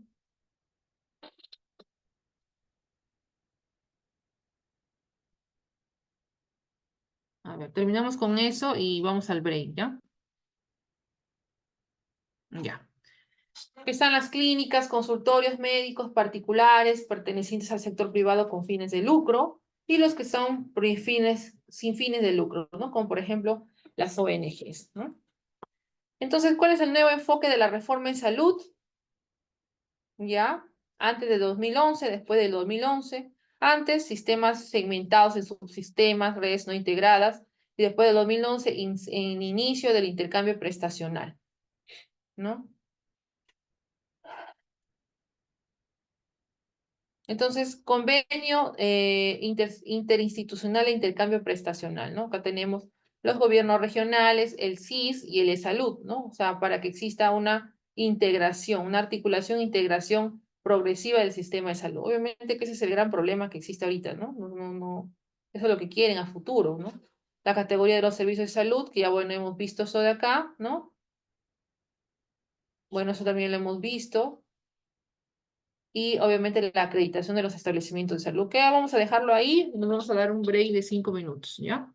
A ver, terminamos con eso y vamos al break, ¿ya? Ya. Están las clínicas, consultorios médicos particulares pertenecientes al sector privado con fines de lucro y los que son sin fines de lucro, ¿no? Como por ejemplo las ONGs, ¿no? Entonces, ¿cuál es el nuevo enfoque de la reforma en salud? ¿Ya? Antes de 2011, después del 2011. Antes, sistemas segmentados en subsistemas, redes no integradas. Y después del 2011, en inicio del intercambio prestacional, ¿no? Entonces, convenio interinstitucional e intercambio prestacional, ¿no? Acá tenemos los gobiernos regionales, el CIS y el E-Salud, ¿no? O sea, para que exista una integración, una articulación e integración progresiva del sistema de salud. Obviamente que ese es el gran problema que existe ahorita, ¿no? Eso es lo que quieren a futuro, ¿no? La categoría de los servicios de salud, que ya, bueno, hemos visto eso de acá, ¿no? Bueno, eso también lo hemos visto. Y obviamente la acreditación de los establecimientos de salud. ¿Qué? Vamos a dejarlo ahí. Nos vamos a dar un break de 5 minutos, ¿ya?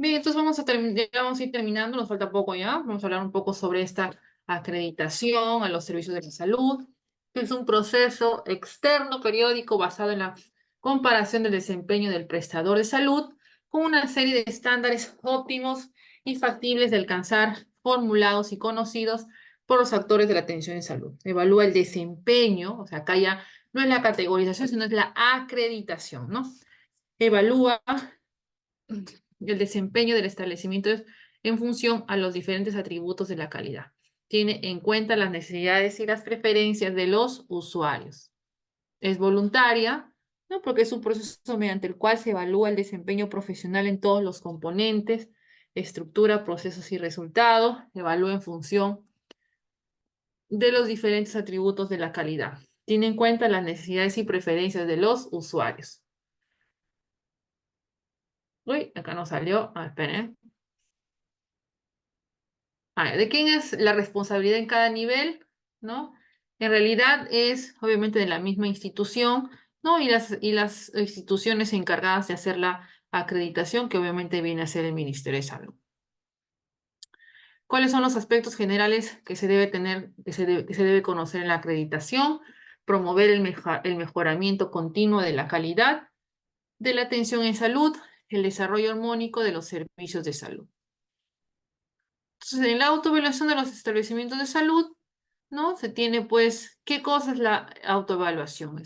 Bien, entonces ya vamos a ir terminando, nos falta poco ya. Vamos a hablar un poco sobre esta acreditación a los servicios de la salud, que es un proceso externo periódico basado en la comparación del desempeño del prestador de salud con una serie de estándares óptimos y factibles de alcanzar, formulados y conocidos por los actores de la atención en salud. Evalúa el desempeño, o sea, acá ya no es la categorización, sino es la acreditación, ¿no? Evalúa el desempeño del establecimiento en función a los diferentes atributos de la calidad. Tiene en cuenta las necesidades y las preferencias de los usuarios. Es voluntaria, ¿no? Porque es un proceso mediante el cual se evalúa el desempeño profesional en todos los componentes, estructura, procesos y resultados, evalúa en función de los diferentes atributos de la calidad. Tiene en cuenta las necesidades y preferencias de los usuarios. Uy, acá no salió. Esperen. ¿De quién es la responsabilidad en cada nivel? ¿No? En realidad es obviamente de la misma institución, ¿no? Y las instituciones encargadas de hacer la acreditación, que obviamente viene a ser el Ministerio de Salud. ¿Cuáles son los aspectos generales que se debe tener, que se debe conocer en la acreditación? Promover el mejoramiento continuo de la calidad de la atención en salud, el desarrollo armónico de los servicios de salud. Entonces, en la autoevaluación de los establecimientos de salud, ¿no? Se tiene, pues, ¿qué cosa es la autoevaluación?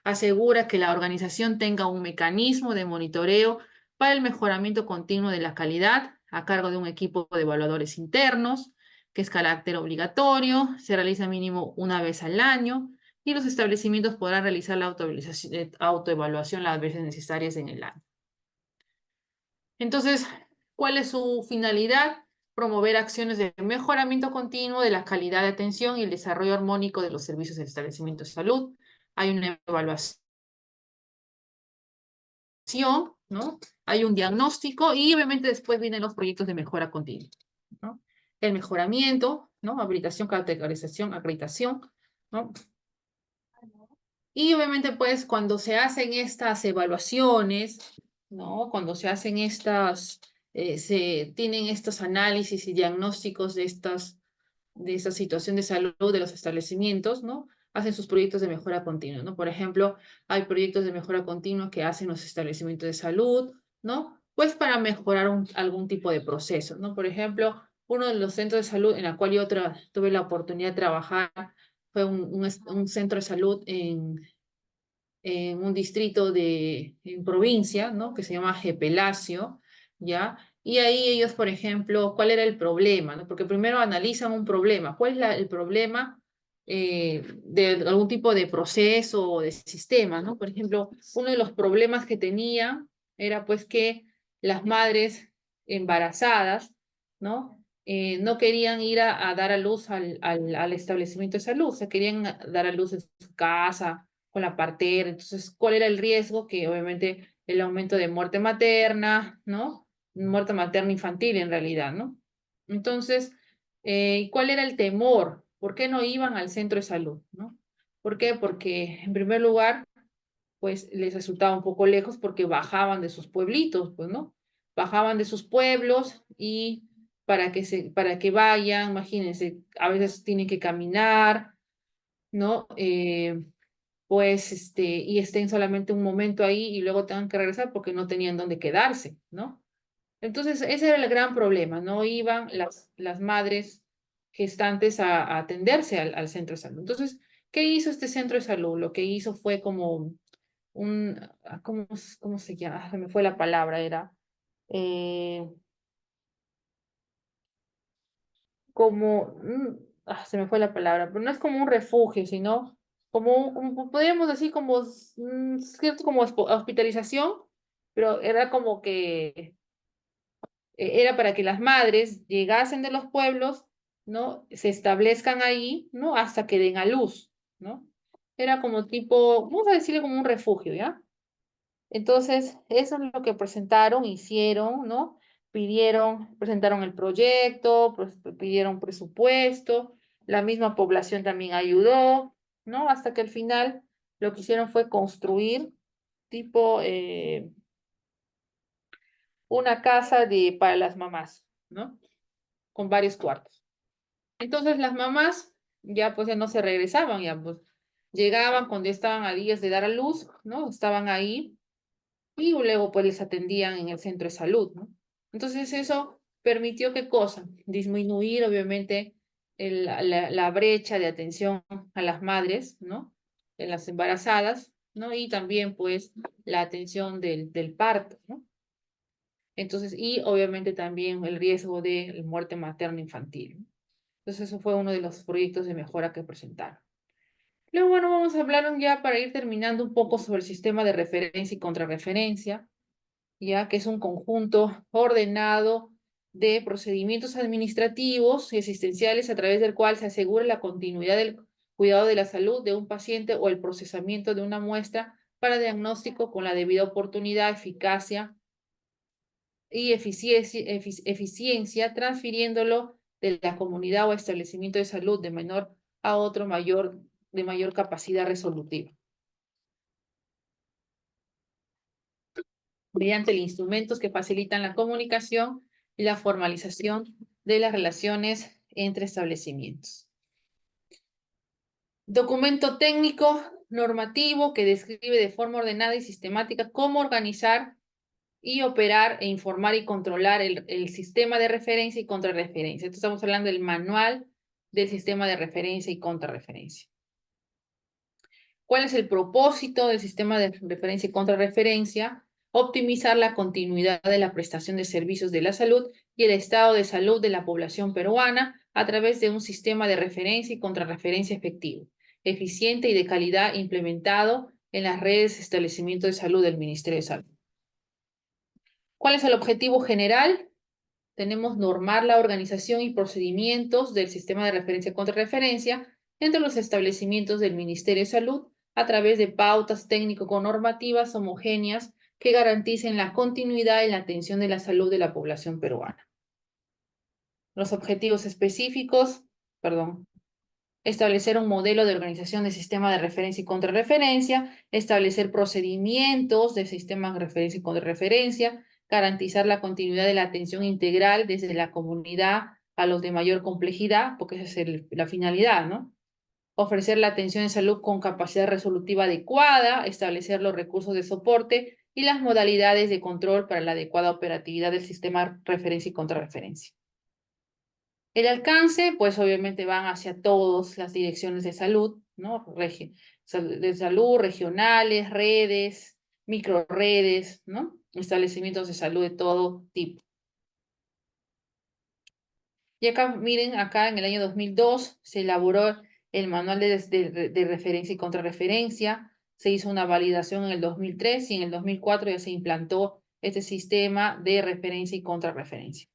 Asegura que la organización tenga un mecanismo de monitoreo para el mejoramiento continuo de la calidad a cargo de un equipo de evaluadores internos, que es carácter obligatorio, se realiza mínimo una vez al año y los establecimientos podrán realizar la autoevaluación las veces necesarias en el año. Entonces, ¿cuál es su finalidad? Promover acciones de mejoramiento continuo de la calidad de atención y el desarrollo armónico de los servicios del establecimiento de salud. Hay una evaluación, ¿no? Hay un diagnóstico y obviamente después vienen los proyectos de mejora continua, ¿no? El mejoramiento, ¿no? Habilitación, categorización, acreditación, ¿no? Y obviamente, pues, cuando se hacen estas evaluaciones, ¿no? Cuando se hacen se tienen estos análisis y diagnósticos de esta situación de salud de los establecimientos, ¿no? Hacen sus proyectos de mejora continua, ¿no? Por ejemplo, hay proyectos de mejora continua que hacen los establecimientos de salud, ¿no? Pues para mejorar algún tipo de proceso, ¿no? Por ejemplo, uno de los centros de salud en el cual yo tuve la oportunidad de trabajar fue un centro de salud en un distrito en provincia, ¿no? Que se llama Gepelacio, ¿ya? Y ahí ellos, por ejemplo, ¿cuál era el problema? ¿No? Porque primero analizan un problema. ¿Cuál es el problema de algún tipo de proceso o de sistema, ¿no? Por ejemplo, uno de los problemas que tenía era pues que las madres embarazadas, ¿no? No querían ir a dar a luz al establecimiento de salud, o sea, querían dar a luz en su casa, con la partera. Entonces, ¿cuál era el riesgo? Que obviamente el aumento de muerte materna, ¿no? Muerte materna infantil en realidad, ¿no? Entonces, ¿cuál era el temor? ¿Por qué no iban al centro de salud, ¿no? ¿Por qué? Porque en primer lugar, pues les resultaba un poco lejos porque bajaban de sus pueblitos, pues, ¿no? Bajaban de sus pueblos y para que vayan, imagínense, a veces tienen que caminar, ¿no? Pues, y estén solamente un momento ahí y luego tengan que regresar porque no tenían dónde quedarse, ¿no? Entonces, ese era el gran problema, no iban las madres gestantes a atenderse al centro de salud. Entonces, ¿qué hizo este centro de salud? Lo que hizo fue como ¿cómo se llama? Se me fue la palabra, eh, se me fue la palabra, pero no es como un refugio, sino como podríamos decir, como cierto como hospitalización, pero era como que era para que las madres llegasen de los pueblos, ¿no? Se establezcan ahí, ¿no? Hasta que den a luz, ¿no? Era como tipo, vamos a decirle como un refugio, ¿ya? Entonces, eso es lo que presentaron, hicieron, ¿no? Presentaron el proyecto, pidieron presupuesto, la misma población también ayudó, ¿no? Hasta que al final lo que hicieron fue construir tipo una casa para las mamás, ¿no? Con varios cuartos. Entonces las mamás ya pues ya no se regresaban, ya pues llegaban cuando ya estaban a días de dar a luz, ¿no? Estaban ahí y luego pues les atendían en el centro de salud, ¿no? Entonces eso permitió qué cosa, disminuir obviamente la brecha de atención a las madres, ¿no? En las embarazadas, ¿no? Y también pues la atención del parto, ¿no? Entonces, y obviamente también el riesgo de muerte materna infantil, ¿no? Entonces eso fue uno de los proyectos de mejora que presentaron. Luego, bueno, vamos a hablar ya para ir terminando un poco sobre el sistema de referencia y contrarreferencia, ya que es un conjunto ordenado de procedimientos administrativos y asistenciales a través del cual se asegura la continuidad del cuidado de la salud de un paciente o el procesamiento de una muestra para diagnóstico con la debida oportunidad, eficacia y eficiencia, transfiriéndolo de la comunidad o establecimiento de salud de menor a otro de mayor capacidad resolutiva, mediante instrumentos que facilitan la comunicación y la formalización de las relaciones entre establecimientos. Documento técnico normativo que describe de forma ordenada y sistemática cómo organizar y operar e informar y controlar el sistema de referencia y contrarreferencia. Entonces estamos hablando del manual del sistema de referencia y contrarreferencia. ¿Cuál es el propósito del sistema de referencia y contrarreferencia? Optimizar la continuidad de la prestación de servicios de la salud y el estado de salud de la población peruana a través de un sistema de referencia y contrarreferencia efectivo, eficiente y de calidad implementado en las redes de establecimientos de salud del Ministerio de Salud. ¿Cuál es el objetivo general? Tenemos normar la organización y procedimientos del sistema de referencia y contrarreferencia entre los establecimientos del Ministerio de Salud a través de pautas técnico-normativas homogéneas que garanticen la continuidad en la atención de la salud de la población peruana. Los objetivos específicos, establecer un modelo de organización de sistema de referencia y contrarreferencia, establecer procedimientos de sistemas de referencia y contrarreferencia, garantizar la continuidad de la atención integral desde la comunidad a los de mayor complejidad, porque esa es la finalidad, ¿no? Ofrecer la atención en salud con capacidad resolutiva adecuada, establecer los recursos de soporte y las modalidades de control para la adecuada operatividad del sistema de referencia y contrarreferencia. El alcance, pues obviamente van hacia todas las direcciones de salud, ¿no? De salud, regionales, redes, microredes, ¿no? Establecimientos de salud de todo tipo. Y acá, miren, acá en el año 2002 se elaboró el manual de referencia y contrarreferencia, se hizo una validación en el 2003 y en el 2004 ya se implantó este sistema de referencia y contrarreferencia.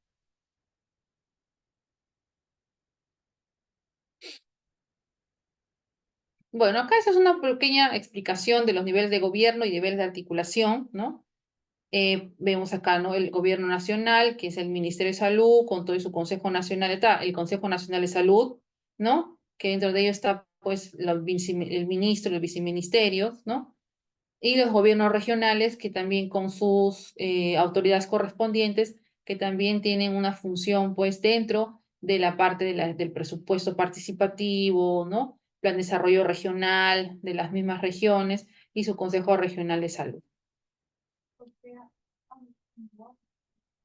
Bueno, acá esa es una pequeña explicación de los niveles de gobierno y niveles de articulación, ¿no? Vemos acá, ¿no? El gobierno nacional, que es el Ministerio de Salud, con todo su Consejo Nacional, está el Consejo Nacional de Salud, ¿no? Que dentro de ello está, pues, el ministro, los viceministerios, ¿no? Y los gobiernos regionales, que también con sus autoridades correspondientes, que también tienen una función, pues, dentro de la parte del presupuesto participativo, ¿no? Plan de desarrollo regional de las mismas regiones y su Consejo Regional de Salud.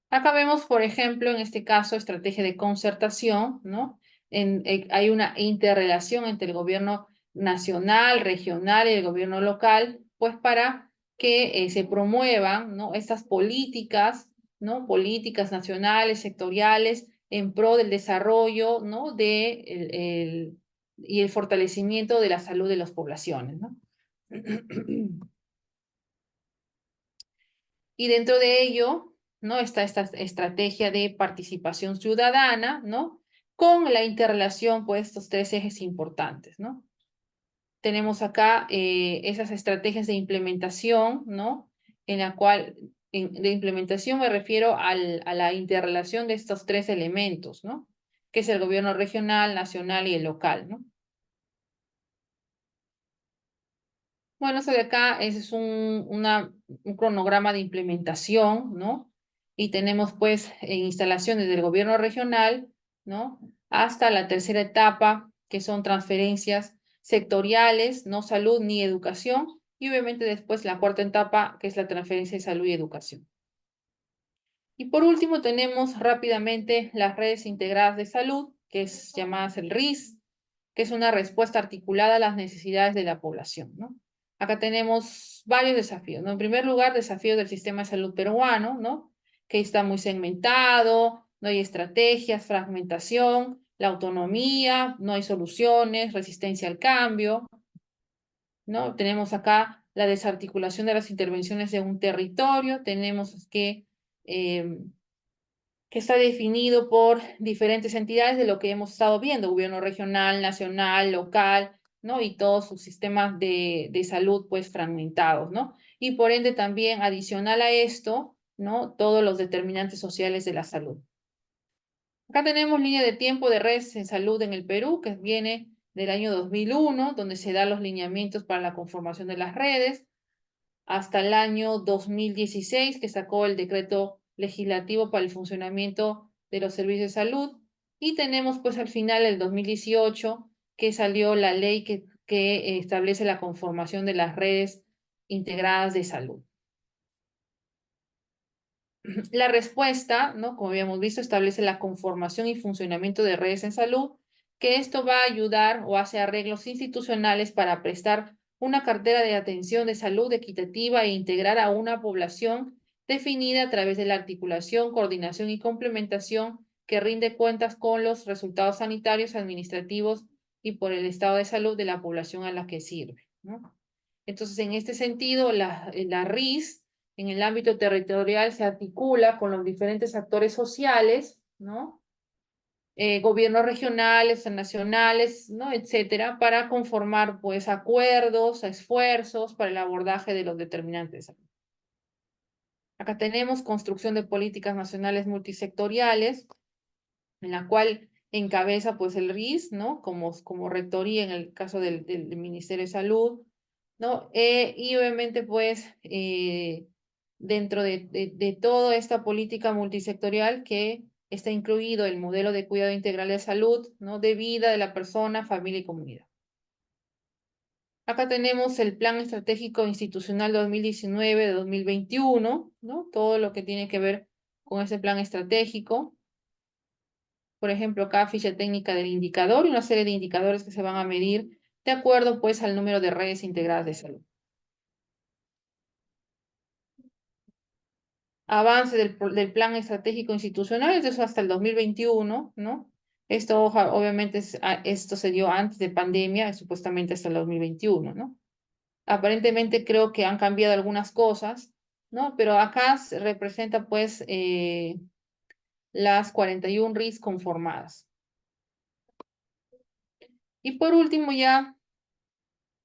Acá vemos, por ejemplo, en este caso, estrategia de concertación, ¿no? Hay una interrelación entre el gobierno nacional, regional y el gobierno local, pues para que se promuevan, ¿no? Estas políticas, ¿no? Políticas nacionales, sectoriales, en pro del desarrollo, ¿no? Y el fortalecimiento de la salud de las poblaciones, ¿no? Y dentro de ello, ¿no? Está esta estrategia de participación ciudadana, ¿no? Con la interrelación, pues, estos tres ejes importantes, ¿no? Tenemos acá esas estrategias de implementación, ¿no? En la cual, de implementación me refiero a la interrelación de estos tres elementos, ¿no? Que es el gobierno regional, nacional y el local, ¿no? Bueno, eso de acá es un cronograma de implementación, ¿no? y tenemos pues instalaciones del gobierno regional, ¿no? Hasta la tercera etapa, que son transferencias sectoriales, no salud ni educación, y obviamente después la cuarta etapa, que es la transferencia de salud y educación. Y por último tenemos rápidamente las redes integradas de salud, que es llamadas el RIS, que es una respuesta articulada a las necesidades de la población, ¿no? Acá tenemos varios desafíos, ¿no? En primer lugar, desafíos del sistema de salud peruano, ¿no? Que está muy segmentado, no hay estrategias, fragmentación, la autonomía, no hay soluciones, resistencia al cambio, ¿no? Tenemos acá la desarticulación de las intervenciones de un territorio, tenemos que está definido por diferentes entidades de lo que hemos estado viendo, gobierno regional, nacional, local, ¿no? Y todos sus sistemas de salud, pues, fragmentados, ¿no? Y por ende también adicional a esto, ¿no? Todos los determinantes sociales de la salud. Acá tenemos línea de tiempo de redes en salud en el Perú, que viene del año 2001, donde se dan los lineamientos para la conformación de las redes, hasta el año 2016, que sacó el decreto legislativo para el funcionamiento de los servicios de salud. Y tenemos pues al final el 2018, que salió la ley que establece la conformación de las redes integradas de salud. La respuesta, ¿no? Como habíamos visto, establece la conformación y funcionamiento de redes en salud, que esto va a ayudar o hace arreglos institucionales para prestar una cartera de atención de salud equitativa e integrar a una población definida a través de la articulación, coordinación y complementación que rinde cuentas con los resultados sanitarios, administrativos y por el estado de salud de la población a la que sirve, ¿no? Entonces, en este sentido, la RIS en el ámbito territorial se articula con los diferentes actores sociales, ¿no? Gobiernos regionales, nacionales, ¿no? Etcétera, para conformar, pues, acuerdos, esfuerzos para el abordaje de los determinantes. Acá tenemos construcción de políticas nacionales multisectoriales, en la cual encabeza, pues, el RIS, ¿no? Como rectoría en el caso del Ministerio de Salud, ¿no? Y obviamente, pues, dentro de toda esta política multisectorial que está incluido el modelo de cuidado integral de salud, ¿no? De vida de la persona, familia y comunidad. Acá tenemos el Plan Estratégico Institucional 2019-2021, ¿no? Todo lo que tiene que ver con ese plan estratégico. Por ejemplo, acá ficha técnica del indicador y una serie de indicadores que se van a medir de acuerdo, pues, al número de redes integradas de salud. Avance del plan estratégico institucional, eso hasta el 2021, ¿no? Esto obviamente esto se dio antes de pandemia, supuestamente hasta el 2021, ¿no? Aparentemente creo que han cambiado algunas cosas, ¿no? Pero acá se representa pues las 41 RIS conformadas. Y por último ya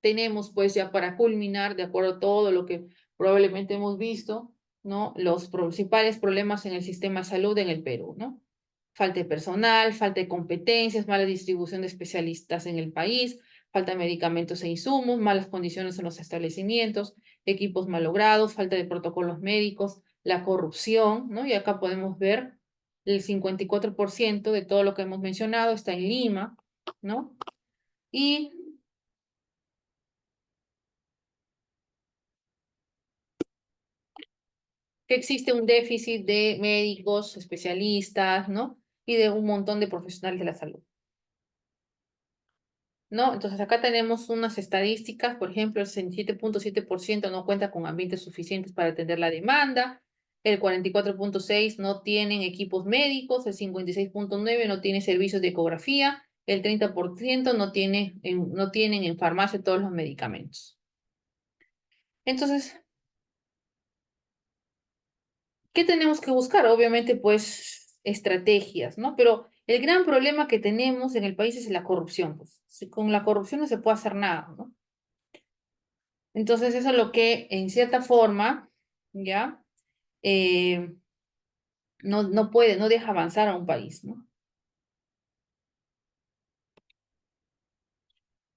tenemos pues ya para culminar, de acuerdo a todo lo que probablemente hemos visto, ¿no? Los principales problemas en el sistema de salud en el Perú, ¿no? Falta de personal, falta de competencias, mala distribución de especialistas en el país, falta de medicamentos e insumos, malas condiciones en los establecimientos, equipos malogrados, falta de protocolos médicos, la corrupción, ¿no? Y acá podemos ver el 54% de todo lo que hemos mencionado está en Lima, ¿no? Y que existe un déficit de médicos, especialistas, ¿no? Y de un montón de profesionales de la salud, ¿no? Entonces acá tenemos unas estadísticas, por ejemplo, el 67.7% no cuenta con ambientes suficientes para atender la demanda, el 44.6% no tienen equipos médicos, el 56.9% no tiene servicios de ecografía, el 30% no tienen en farmacia todos los medicamentos. Entonces, ¿qué tenemos que buscar? Obviamente, pues, estrategias, ¿no? Pero el gran problema que tenemos en el país es la corrupción, pues. Con la corrupción no se puede hacer nada, ¿no? Entonces, eso es lo que, en cierta forma, ¿ya? Eh, no puede, no deja avanzar a un país, ¿no?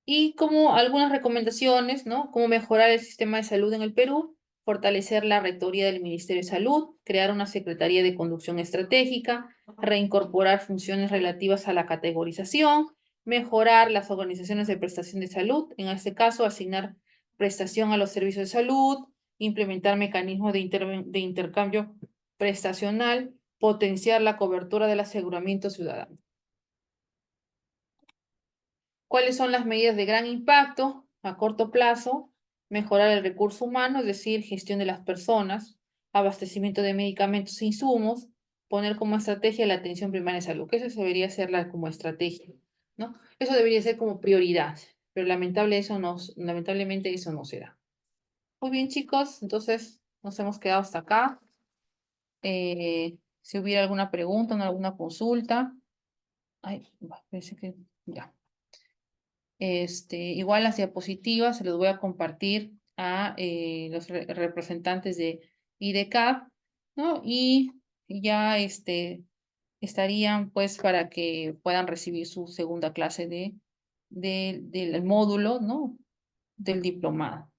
Y como algunas recomendaciones, ¿no? Cómo mejorar el sistema de salud en el Perú. fortalecer la rectoría del Ministerio de Salud, crear una Secretaría de Conducción Estratégica, reincorporar funciones relativas a la categorización, mejorar las organizaciones de prestación de salud, en este caso asignar prestación a los servicios de salud, implementar mecanismos de intercambio prestacional, potenciar la cobertura del aseguramiento ciudadano. ¿Cuáles son las medidas de gran impacto a corto plazo? Mejorar el recurso humano, es decir, gestión de las personas, abastecimiento de medicamentos e insumos, poner como estrategia la atención primaria de salud, que eso debería ser como estrategia, ¿no? Eso debería ser como prioridad, pero lamentablemente eso no se da. Muy bien, chicos, entonces nos hemos quedado hasta acá. Si hubiera alguna pregunta, alguna consulta. Ay, parece que ya. Igual las diapositivas se los voy a compartir a los representantes de IDCAP, ¿no? Y ya estarían pues para que puedan recibir su segunda clase del módulo, ¿no? Del diplomado.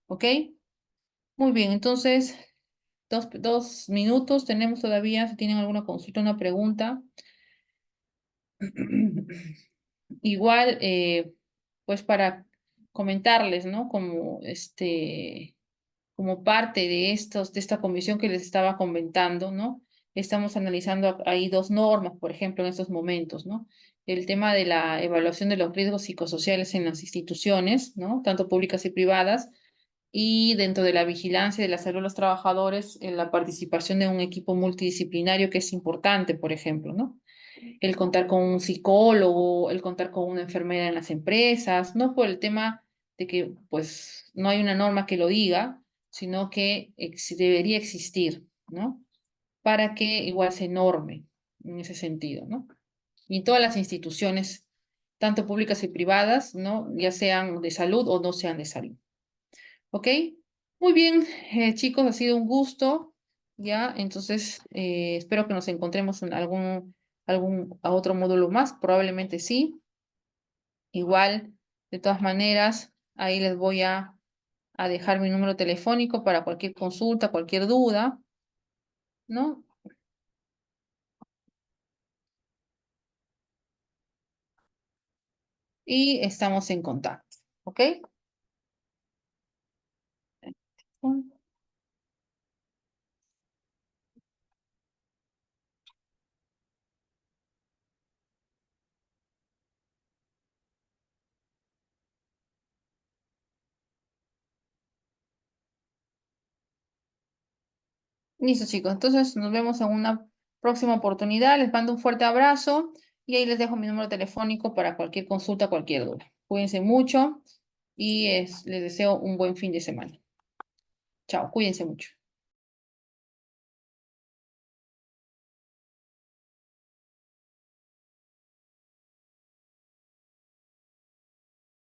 ¿Ok? Muy bien, entonces, dos minutos tenemos todavía. Si tienen alguna consulta, una pregunta. Igual, pues para comentarles, ¿no? Como parte de esta comisión que les estaba comentando, ¿no? Estamos analizando ahí dos normas, por ejemplo, en estos momentos, ¿no? El tema de la evaluación de los riesgos psicosociales en las instituciones, ¿no? Tanto públicas y privadas, y dentro de la vigilancia de la salud de los trabajadores, en la participación de un equipo multidisciplinario que es importante, por ejemplo, ¿no? El contar con un psicólogo, el contar con una enfermera en las empresas, no por el tema de que pues no hay una norma que lo diga, sino que debería existir, ¿no? Para que igual se norme en ese sentido, ¿no? Y en todas las instituciones, tanto públicas y privadas, ¿no? Ya sean de salud o no sean de salud. ¿Ok? Muy bien, chicos, ha sido un gusto, ¿ya? Entonces, espero que nos encontremos en algún a otro módulo más, probablemente sí. Igual, de todas maneras, ahí les voy a dejar mi número telefónico para cualquier consulta, cualquier duda, ¿no? Y estamos en contacto, ¿ok? Listo, chicos. Entonces nos vemos en una próxima oportunidad. Les mando un fuerte abrazo y ahí les dejo mi número telefónico para cualquier consulta, cualquier duda. Cuídense mucho y les deseo un buen fin de semana. Chao, cuídense mucho.